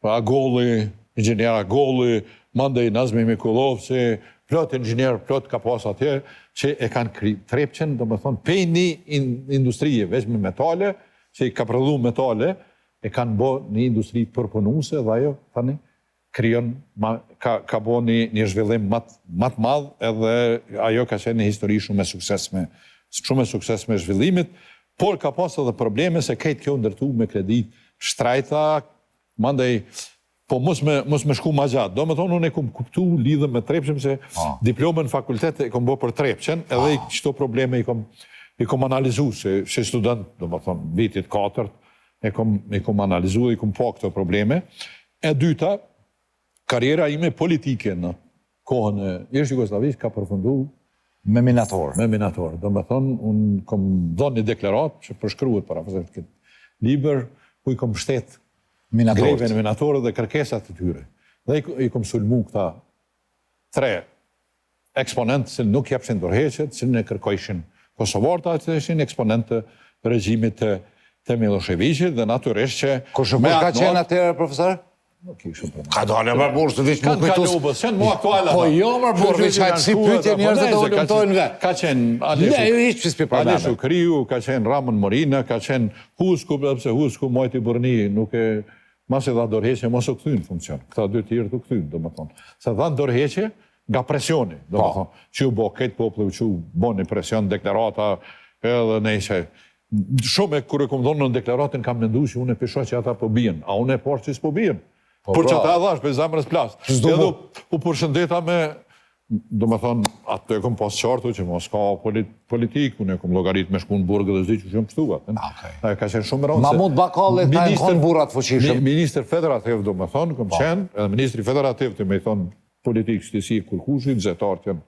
Agolli, inxhinier Agolli, mandej Nazmi Mikulovci, plot inxhinier, plot ka pas atje, që e kanë Trepqen, do me thonë, pej një industrije, veç me metale, që i ka prodhu metale, e kanë bo një industri përpunuse, dhe ajo, tani, krijon, ka bo një zhvillim më të madh, edhe ajo ka qenë një histori shumë e suksesme zhvillimit, por ka pas edhe probleme se këtë kjo ndërtu me kredit shtrajta, mandej, po mos me shku ma gjatë. Do me thonë, unë e kom kuptu lidhë me Trepçën, se diplomën fakultet e kom bo për Trepçën, edhe qëto probleme i kom analizu, se student, do me thonë, vitit 4, e kom analizu, i kom po këto probleme. E dyta, karriera ime politike në kohën e Ish Jugosllavisë ka përfundu Me minator. me minator. Do me thonë, unë kom dhënë një deklarat që përshkruhet para këtë liber, ku i kom shtet greve në minatorët dhe kërkesat të tyre. Dhe i kom sulmu këta 3 eksponentë që nuk jepshin dorëheqjet, që ne kërkojshin kosovarta, që ishin eksponentë të regjimit të Miloševićit, dhe natyrisht që... Kosovar ka qenë atëherë, profesor? Nuk ishëm për Ka dalë më burë, se vishë Kanë kalu bësën, mu aktuala. Po jo më burë, vishë hajtë si pyetje njerëzit të ullumtojnë ve. Ka qenë Ne, ju ishë që s'pi Ali probleme. Shukriu, ka qenë Ramon Morina, ka qenë Husku, pëse Husku Mojti Burni, nuk e... Mas e dha dorëheqje, mos u kthynë në funksion. Këta 2 tjerë të kthynë, do më thonë. Se dha dorëheqje nga presioni, do më thonë. Që u bo këtë popullu, që u bo një presion, deklarata, edhe nejse. Shumë e kërë kom thonë në deklaratën kam mendu që unë e pisho që ata po bien, a unë e por që s'po bien. Por që ata edhash për zamërës plas. Edhe u përshëndeta me, do më thonë, atë e kom pas qartu që mos ka politik, unë e kom logarit me shku në burgë dhe zdi që shumë pështuat. Ka qenë shumë rëndë. Mahmud Bakalli ta e konë burat fuqishëm. Minister federativ, do më thonë, kom qenë, edhe ministri federativ të me thonë politikë shtësi kërkushit, zetarët janë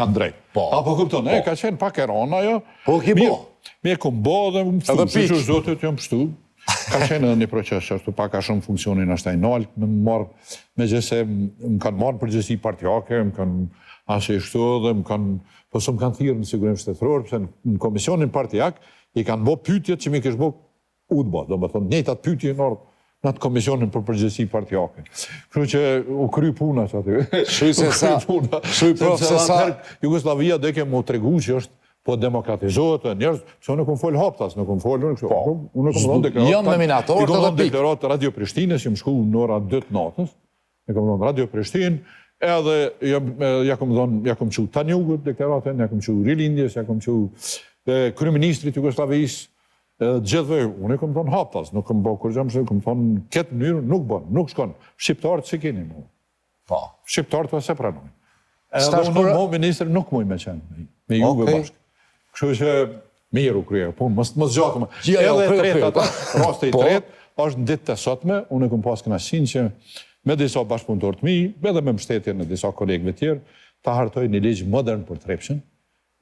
kanë drejt. Apo kupton, ka qenë pak e rona jo. Po ki bo. Mirë kom bo dhe më pështu, si që zotit jam pështu. Ka qenë edhe një proces që ashtu pak a shumë funksionin ashtaj nalt, me gjese më kanë marrë përgjësi partijake, më kanë ashe shtu dhe më kanë, po së më kanë thirë në sigurim shtetëror, pëse në komisionin partijak i kanë bo pytjet që mi kështë bo udba, do më thonë, njëjtat pytje në atë komisionin për përgjësi partijake. Kështu që u kry puna që aty. Shuj prof se sa. Jugoslavia dhe ke mu tregu që është po demokratizohet e njerëz, që unë e kom folë haptas, në kom folë, unë e kom thonë deklarat. Jam me minator të dhe pik. Deklarat të Radio Prishtines, jam shku në ora 2 natës, e kom thonë Radio Prishtin, edhe ja kom qu Tanjugut deklaratën, ja kom qu Rilindjes, ja kom qu kryeministrit Jugoslavisë, gjithve, unë e kom thonë haptas, nuk kom bo kur gjamë se kom thonë këtë mënyrë nuk bon, nuk shkon. Shqiptarët që keni mu. Shqiptarët të se pranoj. Edhe unë mo ministrë nuk muj me qenë, me juve bashkë. Kështu që mirë u krye, punë, mos gjatë më. Edhe e tretë, raste i tretë, është në ditë të sotme, unë e kom pas kënaqësinë që me disa bashkëpunëtorë të mi, edhe me mbështetje në disa kolegëve tjerë, ta hartoj një ligj modern për Trepçën,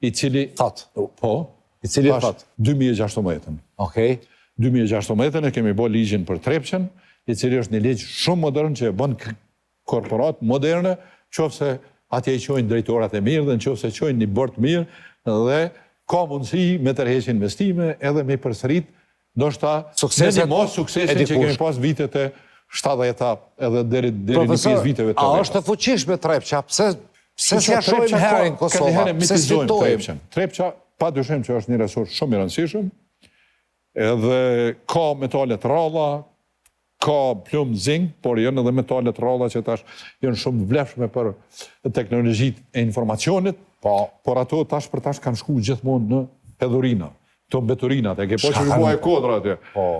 i cili... I cili thot? 2016. Okej. 2016 e kemi bo ligjin për Trepçën, i cili është një ligj shumë modern që e bën korporat moderne, qofse atje i qojnë drejtorat e mirë dhe në qofse qojnë një bord mirë dhe ka mundësi me tërheqë investime edhe me përsërit ndoshta me një mos suksesin që kemi pas vitet e 70-ta edhe deri një 5 viteve të Profesor, a është të fuqishme Trepça? Pse s'ja shojmë herën Kosova? Pse sfitojmë? Trepça, pa dyshim që është një resurs shumë i rëndësishëm, edhe ka metalet ralla, ka plum zing, por janë edhe metalet ralla që tash janë shumë vlefshme për teknologjit e informacionit, por ato tash për tash kanë shku gjithmonë në pedurina, të mbeturinat, e ke po që rrugua e kodra atje.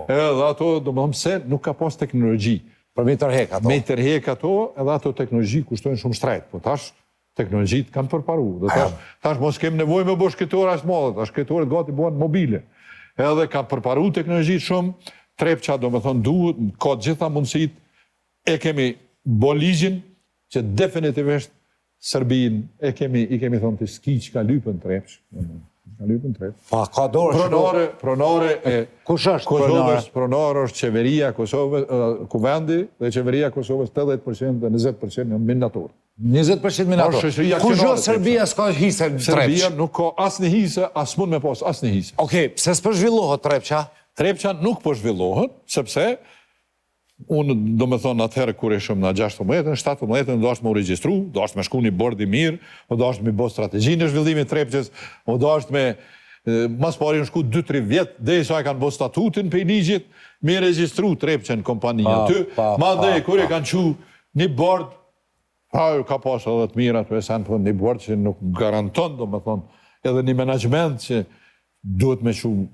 Edhe ato, do më thëmë se, nuk ka pas teknologji. Për me tërhek ato? Me tërhek ato, edhe ato teknologji kushtojnë shumë shtrejt, po tash teknologjit kanë përparu. Tash mos kem nevoj me bo shkretore ashtë modhe, tash shkretoret gati buan mobile. Edhe kanë përparu teknologjit shumë, Trepça, do me thonë, duhet, ka gjitha mundësit, e kemi bo ligjin, që definitivist Serbin, i kemi thonë të ski që ka lypën Trepç. Pa, ka dorë që... Pronare e... Kush është pronare? Pronare është qeveria Kosovës, kuvendi dhe qeveria Kosovës 80% dhe 20% në minator. 20% minator. Kush jo Serbia s'ka hise në Trepç? Serbia nuk ka asë një hise, asë mund me pas asë një hise. Okej, pse s'për zhvillohet Trepça? Trepça nuk po zhvillohet, sepse unë do me thonë atëherë kur ishëm në 16, 17, do është me u registru, do është me shku një bordi mirë, do është me bo strategjinë e zhvillimit Trepçës, do është me, mas pari në shku 2-3 vjetë, dhe i sa e kanë bo statutin për i ligjit, me registru Trepçën kompanija ty, ma dhe kur e kanë qu një bord, ka pas edhe të mirat, po një bord që nuk garanton, do me thonë, edhe një menagement që duhet me shumë,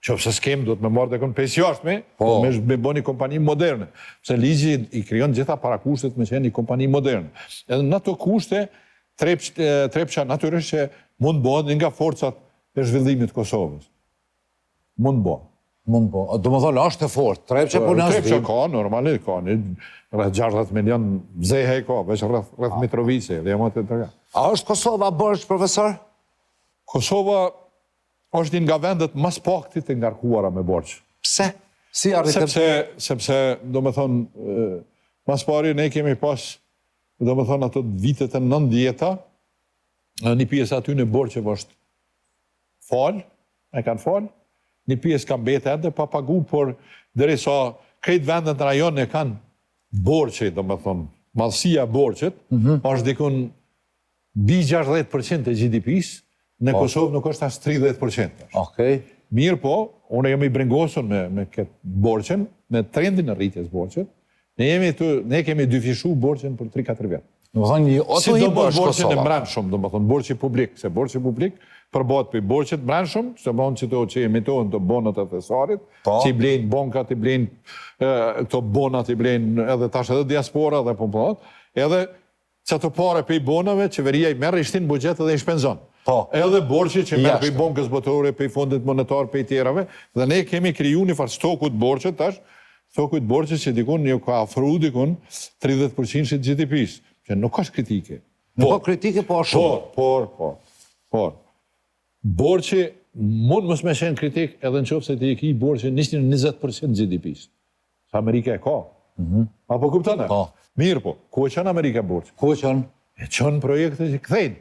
që pëse s'kem, duhet me marrë dhe kënë pes jashtme, me bo një kompani moderne. Se ligji i kryon gjitha para kushtet me qenë një kompani moderne. Edhe në ato kushte, Trepça natyrisht që mund bëhet nga forcat e zhvillimit Kosovës. Mund bëhet. Mund po. Do më thonë, është e fort. Trepça po në Trepça ka, normalisht ka. Rreth 60 milion zehe ka, veç rreth Mitrovice, dhe jam atë të tërga. A është Kosova bërsh, profesor? Kosova është një nga vendet mas paktit e ngarkuara me borç. Pse? Si arritëm? Sepse, do me thonë, mas pari ne kemi pas, do me thonë, ato vitet e 90-ta, një pjesë aty në borçev është falë, e kanë falë, një pjesë kanë bete edhe pa pagu, por deri sa krejt vendet në rajon e kanë borçe, do me thonë, madhësia borçet, është dikun bi 60% e GDP-s, në Kosovë nuk është as 30%. Okej. Mirë po, unë jemi brengosur me këtë borçen, me trendin e rritjes borçet, ne kemi dyfishu borçen për 3-4 vjetë. Në më thonë, Si do bëtë borçen e mbrëmshëm, do më thonë, borçi publik, se borçi publik përbot për borçet mbrëmshëm, se bënë që emitohen të bonat e thesarit, që i blenë bonkat, i blenë të bonat, i blenë edhe tash edhe diaspora dhe pomponat, edhe që të pare për i bonave, qeveria i merë, i shtinë budget edhe i shpenzon. Edhe borçi që merë për i bonkës botore, për i fondit monetar, për i tjerave, dhe ne kemi kriju një farë stokut borçet tash, stokut borçet që dikun një ka afru dikun 30% që GDP-s, që nuk është kritike. Nuk ka kritike, po shumë. Por. Borçi mund mësë me shenë kritik edhe në qofë se të i ki borçi 20% GDP-s. Sa Amerika e ka. Apo kuptane? Mirë po, ku e qënë Amerika borçi? Ku e qënë? E qënë projekte që këthejnë.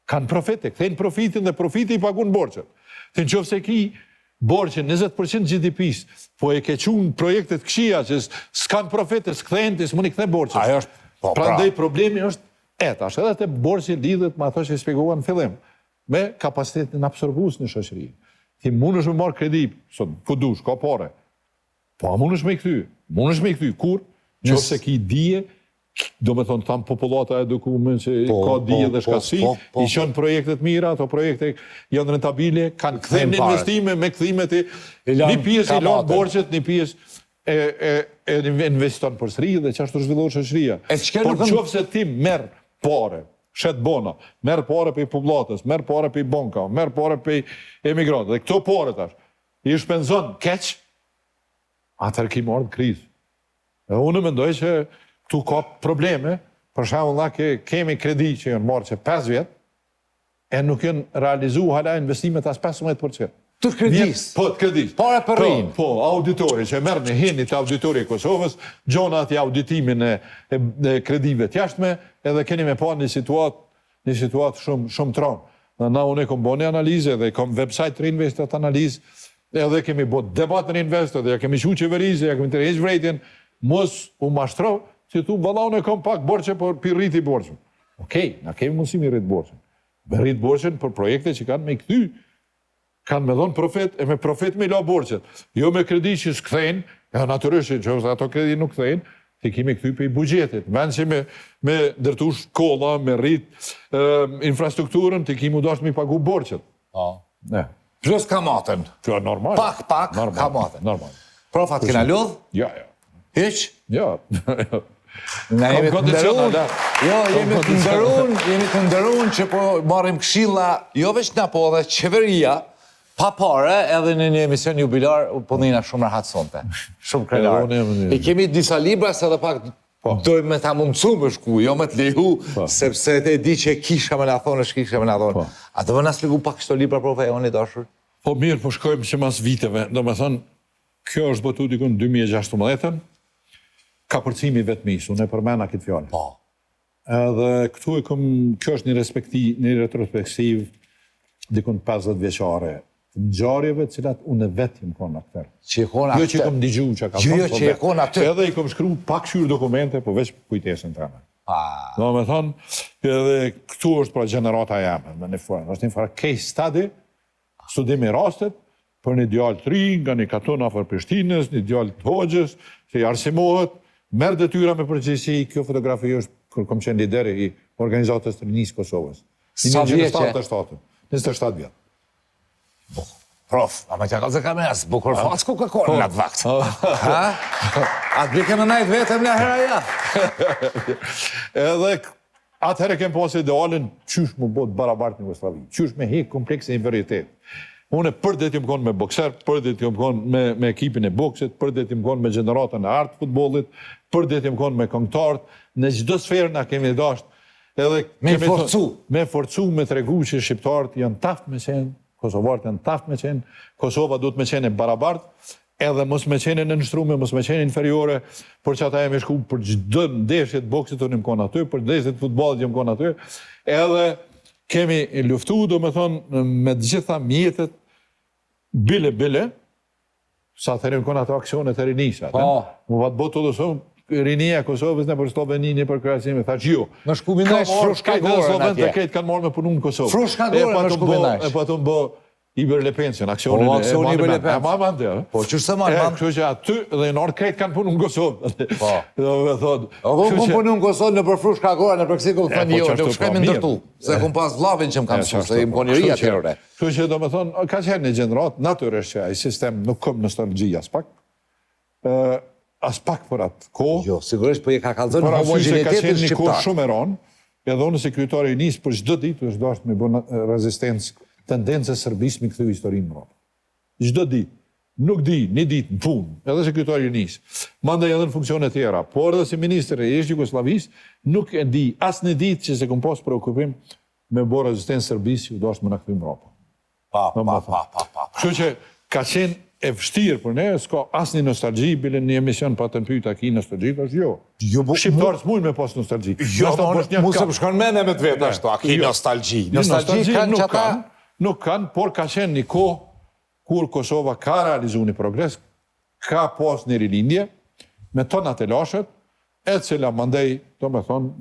Kanë profite, këthejnë profitin dhe profiti i pagun borçet. Të në qofë se ki borçi 20% GDP-s, po e ke qunë projektet këshia që s'kanë profite, s'kthejnë, të s'muni këthej borçet. Prandaj problemi është etash, edhe të borçi lidhet me ato që i spjeguar në fillim, me kapacitetin absorbus në shoqëri. Ti mund është me marrë kredi, ku dush, ka pare. Po a mund është me i kthy, kur? Qofë se ki dije, do me thonë tamë populata edukume që ka dije dhe shkasi, i qënë projektet mira, ato projekte janë rentabile, kanë këthejnë investime me këthimet një pjesë i lanë borçet, një pjesë e investon për sri dhe që ashtu zhvillohet shoqëria. Por qofë se ti merë pare, shet bona, merë pare për i popullatës, merë pare për i bonka, merë pare për i emigrantë, dhe këto pare tash, i shpenzon keq, atër ki marrë krizë. Dhe unë mendoj që tu ka probleme, për shembull kemi kredi që janë marrë që 5 vjetë, e nuk janë realizu hala investimet as 15%. Të kredis? Po, të kredis. Pare për rinë? Po, auditori, që merë në hinit auditori e Kosovës, gjona ati auditimin e kredive t'jashtme, edhe keni me pa një situatë shumë tronë. Na unë e kom bo një analizë, edhe kom website Reinvest atë analizë, edhe kemi bo debat në Reinvest, edhe kemi shu qeverizë, kemi të rejsh vrejtjen, mos u mashtro, që tu valla unë e kom pak borçe për rriti borçën. Okej, na kemi mundësi mi rrit borçën. Me rrit borçën për projekte që kanë me i kthy, kanë me dhonë profet, e me profet me la borçet. Jo me kredi që s'kthejnë, ja natyrisht që ato kredi nuk kthejnë, ti kemi kthy për i bugjetit. Vend që me ndërtu shkolla, me rrit infrastrukturën, ti kemi u dashtë me i pagu borçet. Plus kamatën. Kjo e normal. Pak kamatën. Normal. Profat kena lodh? Ja. Hiq? Ja. Ne jemi të ndërun, jemi të ndërun që po marim këshilla, jo veç na po dhe qeveria, pa pare, edhe në një emision jubilar, po dhina shumë rahat sonte. Shumë krenar. I kemi disa libra, se dhe pak dojmë me ta mundësu më shku, jo me të leju, sepse te di që kisha me na thonë, kisha me na thonë. A të vëna sligu pak qëto libra, profe, e oni dashur? Po mirë, po shkojmë që mas viteve, do me thonë, kjo është botu dikun 2016, ka përcimi vetëmis, unë e përmena këtë fjallë. Po. Edhe këtu e kom, kjo është një retrospektiv dikun 50 vjeqare, të ngjarjeve cilat unë e vetëm konë aktër. Që e konë aktër? Jo që kom digju që ka thonë, që e konë aktër. Edhe i kom shkru pak shyrë dokumente, po veç kujtesën të anë. Do me thonë, edhe këtu është pra gjenerata jame, me një forë. është një farë case study, studimi rastet, për një djallë të ri, nga një katon afer Prishtinës, një djallë të Hoxhës, që i arsimohet, merë detyra me përgjegjësi, kjo fotografi është kur kom qenë lideri i organizatës të rinisë Kosovës. Sa vjeqe? 27 vjetë. Prof, a me tja ka zë kamerës, bukur fac ku kërkon në atë vakt. Ha? Atë bike me najtë vetëm në hera ja. Edhe atëherë kem pas idealin qysh më bot barabart në Jugoslavi, qysh me hek komplekse inferioritet. Unë për det jam konë me bokser, për det jam konë me ekipin e boksit, për det jam konë me gjeneratën e artë futbollit, për det jam konë me këngëtarët, në çdo sferë na kemi dashur. Edhe Me forcu. Me forcu, me tregu që shqiptarët janë taft me qenë, kosovarët janë taft me qenë, Kosova duhet me qenë e barabart, edhe mos me qenë në nështrume, mos me qenë inferiore, por që ata jemi shku për çdo ndeshje të boksit unë jam konë aty, për ndeshje të futbollit jam konë aty, edhe kemi luftu, do me thonë, me gjitha mjetet, bile, sa të rrim konë ato aksionet e rinisat. Më vatë botë të dësonë, rinia Kosovës në për Sloveni, në për Kroacinë, thash jo. Në shkuminajsh frushka gorën Slovenët atje. e këtë kanë marrë me punu në Kosovë. Frushka gorën në shkuminajsh. E pa të më bë Iber Le Pension, aksionin aksioni Iber Le Pension. E ma mandë, Po, qështë se marrë mandë? Kështu që aty dhe në orë këtë kanë punu në Kosovë. Po. Dhe me thotë. Unë kom punu në Kosovë në për frushka gorën, në për kësi këllë thënë jo, nuk shkemi ndërtu. Se kom pas vlavin që më kam su, se im konjëria tjerëre. Kështu që do me thonë, ka qenë një gjenerat, natyrisht që ai sistem nuk kom nostalgji as pak. As pak për atë kohë. Jo, sigurisht për i ka kalëzën Por arsye ka homogenitetin qenë një kohë shqiptar. shumë e ronë, edhe unë si kryetari i NIS për çdo ditë është dashur me bën rezistencë, tendencë serbismi këthy historinë në Europë. Çdo ditë. Nuk di, një ditë në punë, edhe si kryetari i NIS. Mandej edhe në funksione tjera, por edhe si ministër i Jugosllavisë, nuk e di as një ditë që se kom pas preokupim me bërë rezistencë serbisë që dashur me na kthy në Europë. Pa. Kështu që ka qenë e vështirë për ne, s'ka asnjë nostalgji, bile një emision pa të pyet a ki nostalgji, tash jo. Shqiptarët s'mujnë me pas nostalgji. Jo, mu se më shkon mene me të vetë ashtu, a ki nostalgji. Nostalgji kanë që ata... Nuk kanë, por ka qenë një kohë kur Kosova ka realizu një progres, ka pas një rilindje, me tonat e lashet, e cila mandej, do me thonë,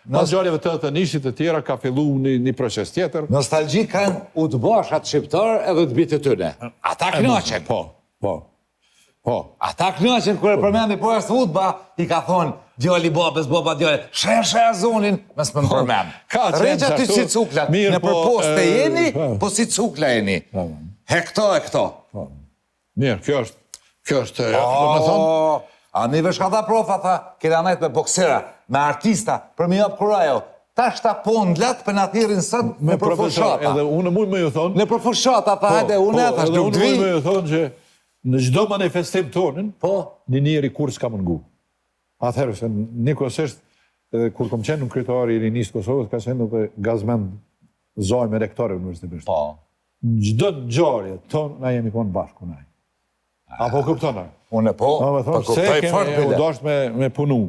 mas gjarjeve të nishit e tjera, ka fillu një proces tjetër. Nostalgji kanë u të bashat shqiptar edhe të bitë të tëne. Ata knaqen. Po. Ata knaqen kër e përmendi po është futba, i ka thonë, djali babes, baba djali, shërë zonin, mes më përmend. Regja ty si cuklat, në përpost të jeni, po si cukla jeni. Hekto e këto. Mirë, kjo është, do me thonë, a një vëshkata profa, tha, kena najtë me boksera, me artista, për mi apë kurajo, ta shta pondlat për në thirin sët me përfushata. Edhe unë mund me ju thonë, në përfushata, tha, hajde, unë e thash, nuk unë mund me ju thonë që në gjdo manifestim tonin, një njeri kur s'ka mungu. Atëherë, se njëkosisht, kur kom qenë në kryetari i rinisë Kosovës, ka qenë edhe gazmend zoj me rektore universitetisht. Në gjdo gjarje tonë, na jemi konë bashku, naj. Apo këptona? Unë e po, se kemi u dasht me punu.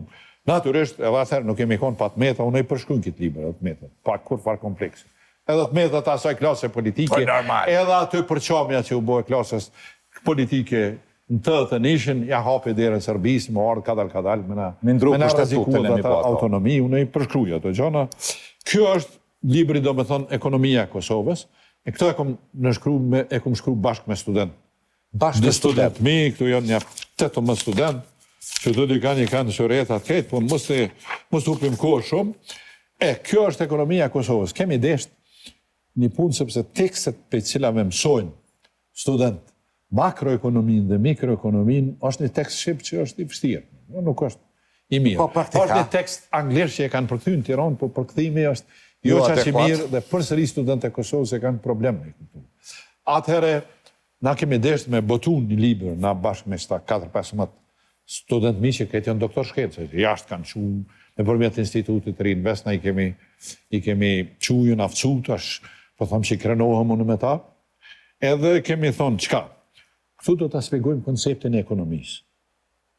Naturisht, edhe atëherë nuk kemi konë pa të meta, unë e përshkun këtë liber, edhe të meta, pa kur farë komplekse. Edhe të meta të asaj klase politike, edhe aty përqamja që u bojë klasës politike në të nishin, ja hapi dhere Serbisë, më ardhë kadal, me na rezikuat ata autonomi, unë e përshkruja të gjona. Kjo është libri, do me thonë, ekonomia e Kosovës, e këto e kom shkru bashkë me student. Bashkë me student. Mi, këtu janë një 18 student, që të dy kanë shëretat këtë, po mos të upim kohë shumë. Kjo është ekonomia e Kosovës. Kemi desht një punë, sepse tekstet për cilave mësojnë student, makroekonomin dhe mikroekonomin, është një tekst shqip që është i vështirë. Nuk është i mirë. është një tekst anglisht që e kanë përkthy në Tiranë, po përkthimi është jo qaq i mirë dhe përsëri studentët e Kosovës e kanë problem me këtë. Atëherë, na kemi desht me botu një libër, na bashkë me 4-5 student mi që këtë janë doktor shkencë, jashtë kanë qu, në përmjet institutit të Rinvest, na i kemi qu ju nafcu, tash, po thamë që i krenohëm unë me ta, edhe kemi thonë, qka? Këtu do të spjegojmë konceptin e ekonomisë.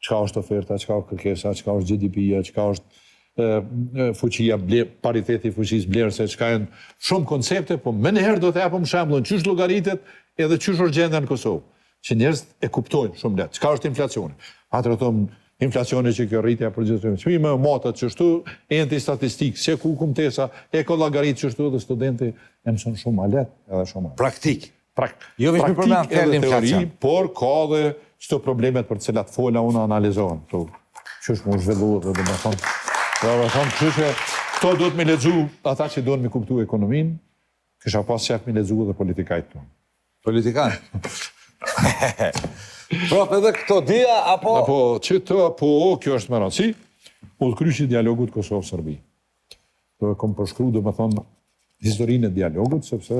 Qka është oferta, qka është kërkesa, qka është GDP-ja, qka është fuqia, pariteti fuqisë blerëse, qka janë shumë koncepte, po më njëherë do të japëm shemblën qysh llogaritet edhe qysh është gjendja në Kosovë, që njerëzit e kuptojnë shumë letë. Qka është inflacioni? Atër thomë, inflacioni që kjo rritja përgjithësisht, që i me matët qështu, enti statistikë, që ku kumtesa, e ko llogarit qështu dhe studenti e mëson shumë ma letë edhe shumë ma letë. Praktik. Jo vetëm për teori, por ka dhe çto problemet për të cilat fola unë analizohen. që është më zhvillu dhe dhe me thonë. Kështu që këto duhet me lexu ata që duhet me kuptu ekonominë, kisha pas qef me lexu dhe politikajt tonë. Politikan. Prof, edhe këto dia, apo... Apo, që të, apo, kjo është më rëndësi, po të kryqi dialogut Kosovë-Serbi. Të kom përshkru, do me thonë, historinë e dialogut, sepse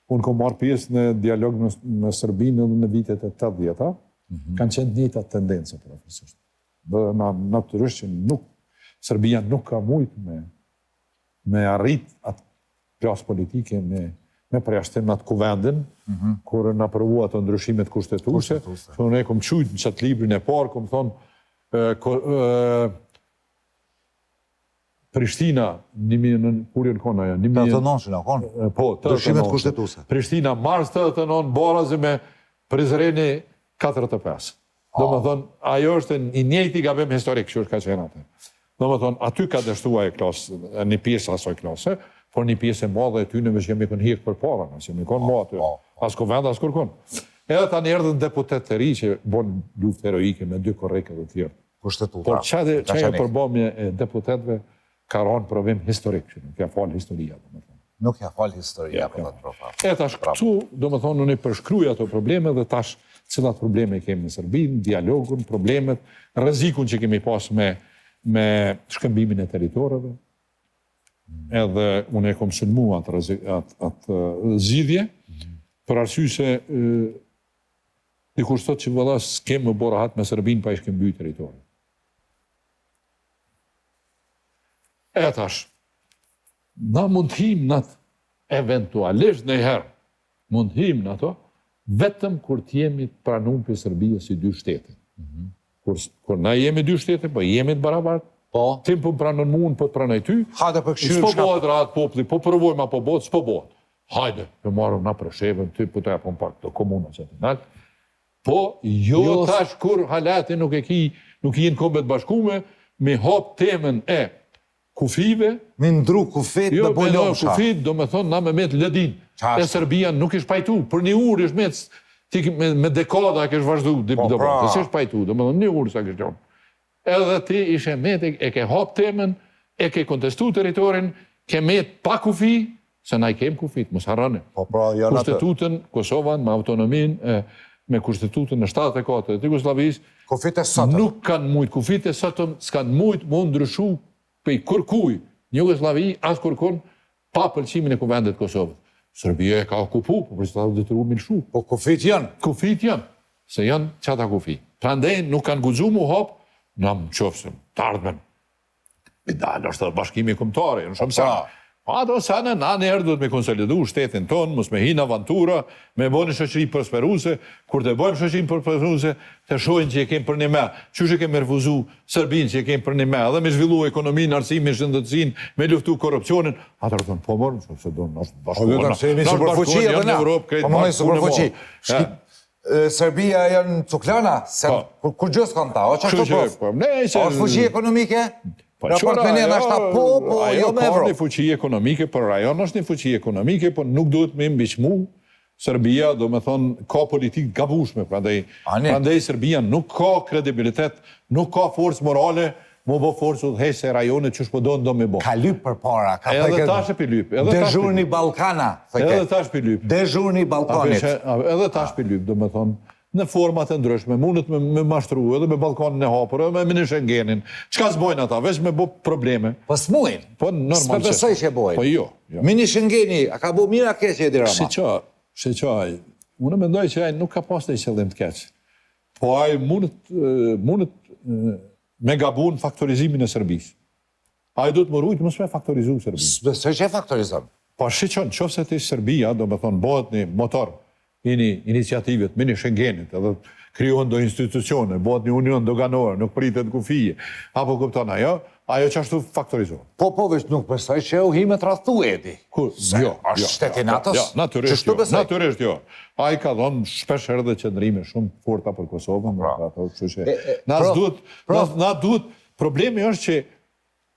unë kom marrë pjesë në dialog me Serbinë edhe në vitet e 80-ta, kanë qenë njëta tendencë, profesor. Dhe natyrisht që Serbia nuk ka mujtë me arrit atë klasë politike, me përjashtim atë kuvendin, kur në aprovu ato ndryshimet kushtetuse. Unë e kom qujtë në qatë librin e parë, kom thonë, Prishtina, kur jënë kona ja? Të të nonshën, akon? Po, ndryshimet kushtetuse. Prishtina, mars 89, barazi me Prizreni 45. Do më thonë, ajo është një njëjti gabim historik që është ka qenë atë. Do më thonë, aty ka dështua e klasë, një pjesë asoj klase, por një pjesë e madhe e ty në që jemi kënë hirë për para, që jemi kënë ma aty, as ku vend, as kur kënë. Edhe ta njerëdhën deputet të ri që bon luft heroike me 2 korreke dhe tjerë. Kushtetuta. Por që e përbomje e deputetve ka ranë provim historik, që nuk ja falë historia, do më thonë. Nuk ja falë historia, për të profa. E tash këtu, do më thonë, unë i përshkruj ato probleme dhe tash cilat probleme kemi në Serbinë, dialogun, problemet, rrezikun që kemi pas me shkëmbimin e territoreve. Edhe unë e kom sulmu atë zgjidhje, për arsye se dikush thot që valla s'kem më bo rahat me Serbinë pa i shkëmby territorin. E tash, na mund t'him në atë, eventualisht në herë, mund t'him në ato, vetëm kur t'jemi pranum për Serbia si 2 shtete. Kur na jemi 2 shtete, po jemi të barabartë, tim po pranon mu, unë po të pranoj ty, s'po bëhet rahat popli, po provojmë apo bëhet, s'po bëhet. Hajde, për marrëm na Preshevën, ty po të japëm pak të komuna që të nalë. Po, jo tash kur halati nuk i jenë kombet bashkume, me hap temën e kufive. Me ndru kufit dhe bolomsha. Jo, me kufit, do me thonë, na me met ledin. E Serbia nuk ish pajtu, për një urë ish me dekada kish vazhdu, do me pajtu, do me thonë një urë sa kish gjonë. Edhe ti ishe met, e ke hap temën, e ke kontestu teritorin, ke met pa kufi, se na i kem kufit, mos harrane. Kushtetutën Kosovën, me autonomin, me kushtetutën në 74 të Jugoslavisë, kufit e sotëm. Nuk kanë mujt, kufit e sotëm s'kanë mujt më ndryshu për i kërkuj një Jugoslavi, as kërkon pa pëlqimin e kuvendet Kosovës. Serbia e ka okupu, po për që ta detyrua milshu. Po kufit janë? Kufit janë, se janë qata kufi. Prandaj nuk kanë guxu mu hap, na më qofsëm, të ardhmen. I dalë është dhe bashkimi kombëtar, në shumë sa. Ato sana na njerë duhet me konsolidu shtetin tonë, mos me hinë avantura, me bo një shoqëri prosperuse, kur të bojmë shoqërinë prosperuse, të shojnë që e kemë për një me, që e kemë refuzu Serbinë që e kemë për një me, edhe me zhvillu ekonominë, arsimin, shëndetësinë, me luftu korrupsionin, atër të në pomorën, që se do në bashkuar. Serbia janë cuklana, kur gjës kanë ta, o që ashtu prof? O është fuqi ekonomike? Raport me një nashta po jo me Evropë. Ka një fuqi ekonomike, për rajon është një fuqi ekonomike, por nuk duhet me mbiqmu. Serbia, do me thonë, ka politikë gabushme, prandaj Serbia nuk ka kredibilitet, nuk ka forcë morale, më bo forcë u dhejse rajonet që shpodon do me bo. Ka lyp për para. Edhe tash e pi lyp. Dezhurni Balkana. Edhe tash pi lyp. Dezhurni Balkanit. Edhe tash pi lyp, do me thonë, në format e ndryshme, mundet me mashtru, edhe me Balkanin e hapur, edhe me mini Schengenin. Qka s'bojnë ata, veç me bo probleme. Po s'mujnë. Po normal që. S'pëbësoj që bojnë. Po jo. Mini Schengeni, a ka bo mira keqe e dirama? Si qaj, unë mendoj që aj nuk ka pas të i qëllim të keqe. Po aj mundet me gabun faktorizimin e Serbisë. Aj du të më rujtë, mos me faktorizu Serbisë. S'pëbësoj që e faktorizam? Po shqon, qofse të Serbia, do me thonë, bëhet një motor, një iniciativet, mini Schengenit, edhe kryohen do institucione, bëhet një union doganore, nuk pritet kufije, apo kupton ajo që ashtu faktorizohet. Po, veç nuk besoj që u himet rrathu eti. Jo. Ashtë shtetin atës? Jo, naturisht jo. A i ka dhonë shpesh herë dhe qëndrime shumë forta për Kosovën. Na duhet, problemi është që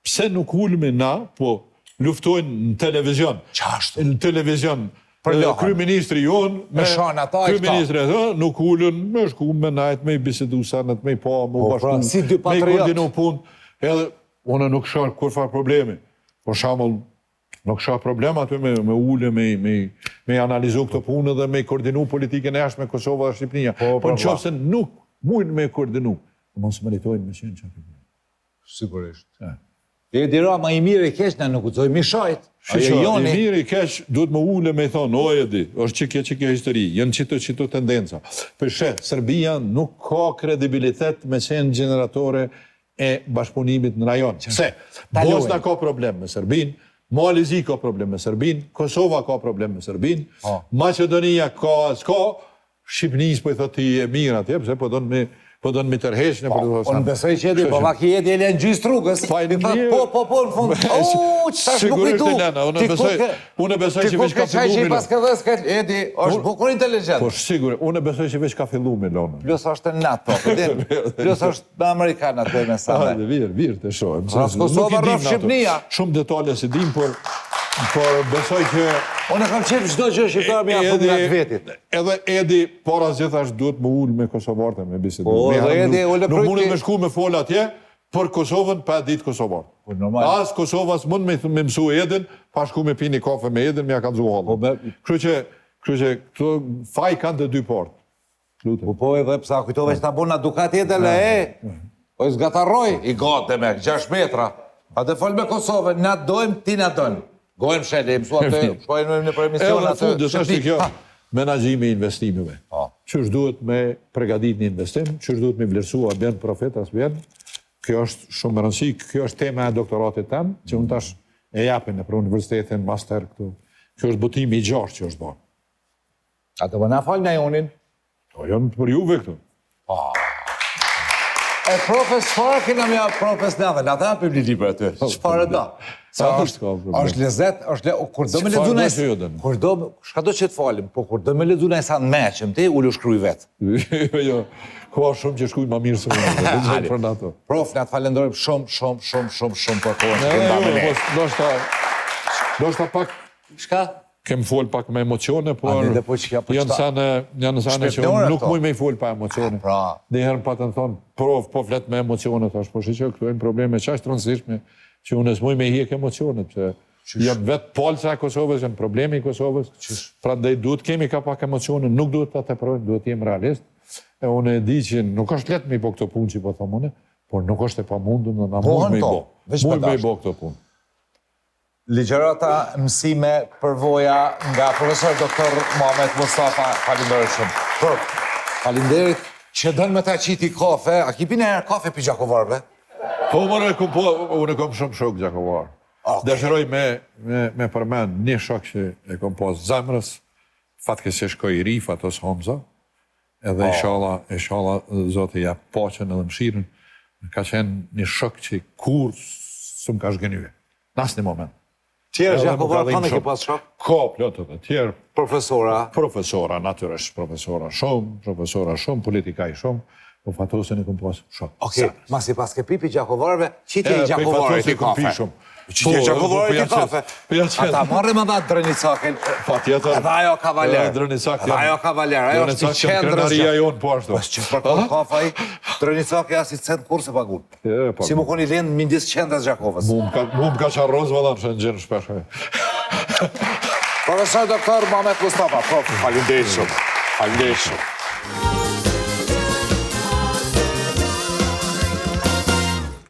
pse nuk ulmi na, po luftojnë në televizion. Qashtu? Në televizion, Përlohën. Kryeministri jonë, Me shana ata e këta. kryeministri nuk ullën, me shku me najt, me bisedu sanet, me pa, me Po, bashku, pra, si dy me patriot. koordinu punë. Edhe, unë nuk shoh kur fa problemi. Por shamull, nuk shoh problem aty me ullë, me analizu këtë punë dhe me koordinu politikën e ashtë me Kosova dhe Shqipënia. Po në qofë se nuk mujnë me koordinu, mos meritojnë me qenë qatë. Sigurisht. Edi Rama i mirë i keq në nuk uzoj mishajt. I mirë i keq duhet më ule me i thonë, o Edi, është që kjo histori, jenë qito tendenca. Për shetë, Serbia nuk ka kredibilitet me qenë generatore e bashkëpunimit në rajon. Se, Bosna ka problem me Serbin, Malizi ka problem me Serbin, Kosova ka problem me Serbin, Macedonia ka, Shqipënis po i thot ti e mirë atje, pëse po do në mi tërhesh në për të Unë besoj që Edi, po vaki Edi e lenë gjysë rrugës. Ti thot, po, në fund. Qëtash nuk i du. Unë besoj që veç ka fillu me lonë. Edi, është bukur inteligent. Po sigurisht, unë besoj që veç ka fillu me lonë. Plus është në NATO, përdin. Plus është në Amerikanat të me sa me. Virë të shohem. Kosova rrëf Shqipënia. Shumë detale si dim, por besoj që... Unë e kam qepë qdo gjë shqiptarë me janë nga të vetit. Edhe Edi, para gjithash duhet më ullë me Kosovartë me bisedu. Nuk mund me shku me fola atje, për Kosovën pa ditë Kosovartë. As Kosovas mund me mësu Edin, pa shku me pini kafe me Edin, me ja kanë zuhallë. Kërë që këto faj kanë të dy partë. Po edhe pësa kujtove që ta bona dukat jetë le po i zgataroj, i gate me 6 metra. A të folë me Kosovën, na dojmë, ti na dojmë. Gojmë shele, i mësua të shpojnë në përemision atë. E në fundës është kjo menaxhimi i investimeve. Qësh duhet me pregadit një investim, qësh duhet me vlerësua bjen profet as bjen. Kjo është shumë më rëndësi, kjo është tema e doktoratit tem, që unë tash e japin në për universitetin, master këtu. Kjo është botimi i gjash që është bërë. A të bëna falë në jonin? To janë për juve këtu. E profesor, kina me profes në dhe, ata për një libra të, qëfar e da? është lezet, kur do me lezu nëjë, shka do që të falim, po kur do me lezu nëjë sa në meqëm, ti ullu shkruj vetë. Jo, ka shumë që shkuj ma mirë së më në. Prof, në të falendojmë shumë për kohën. Do shta pak... Shka? Kem fol pak me emocione, por janë sane që nuk muj me i fol pa emocione. Dhe herën pa të në thonë, prof, po flet me emocione, thash, po që këtu e në probleme qashtë të rëndësishme, që unë e s'muj me i hjek emocione, pëse janë vetë polca e Kosovës, janë problemi i Kosovës, pra ndaj duhet kemi ka pak emocione, nuk duhet të teprojnë, duhet jem realist, e unë e di që nuk është letë me i bo këto punë që po thomune, por nuk është e pa mundu në na muj me i bo këto punë. Ligjerata mësime përvoja nga profesor Dr. Mohamed Mustafa, falinderit shumë. Prof, falinderit që dënë me ta qiti kafe, a ki pine kafe për Gjakovarve? Po, unë e kom shumë shok Gjakovar. Dëshiroj me përmen një shok që e kom pas zemrës, fatke se shkoj i ri, Fatos Homza, edhe inshallah zote ja paqen edhe mshirën, ka qenë një shok që kur së më ka shgënyve. Në një moment. Tjerë Gjakovar, kanë e ki pas shok? Ka, plotët e tjerë. Profesora? Profesora, natyresht, profesora shumë, politikaj shumë, po Fatosin e kom pas shok. Oke, mas i pas ke pipi Gjakovarve, qiti e Gjakovarve ti kafe. Qiti e Gjakovarve ti kafe. Ata marrë më dha Drënicakin. Edhe ajo kavaler. Edhe ajo kavaler, ajo është i qendrës. Që përkon kafa i, Drënicaki as i cent kur se pagun. Si më koni lënë mindis qendrës Gjakovës. Mu më ka qarroz vëllam që në gjenë shpeshe. Profesor Dr. Mohamed Mustafa, prof, falinderit shumë.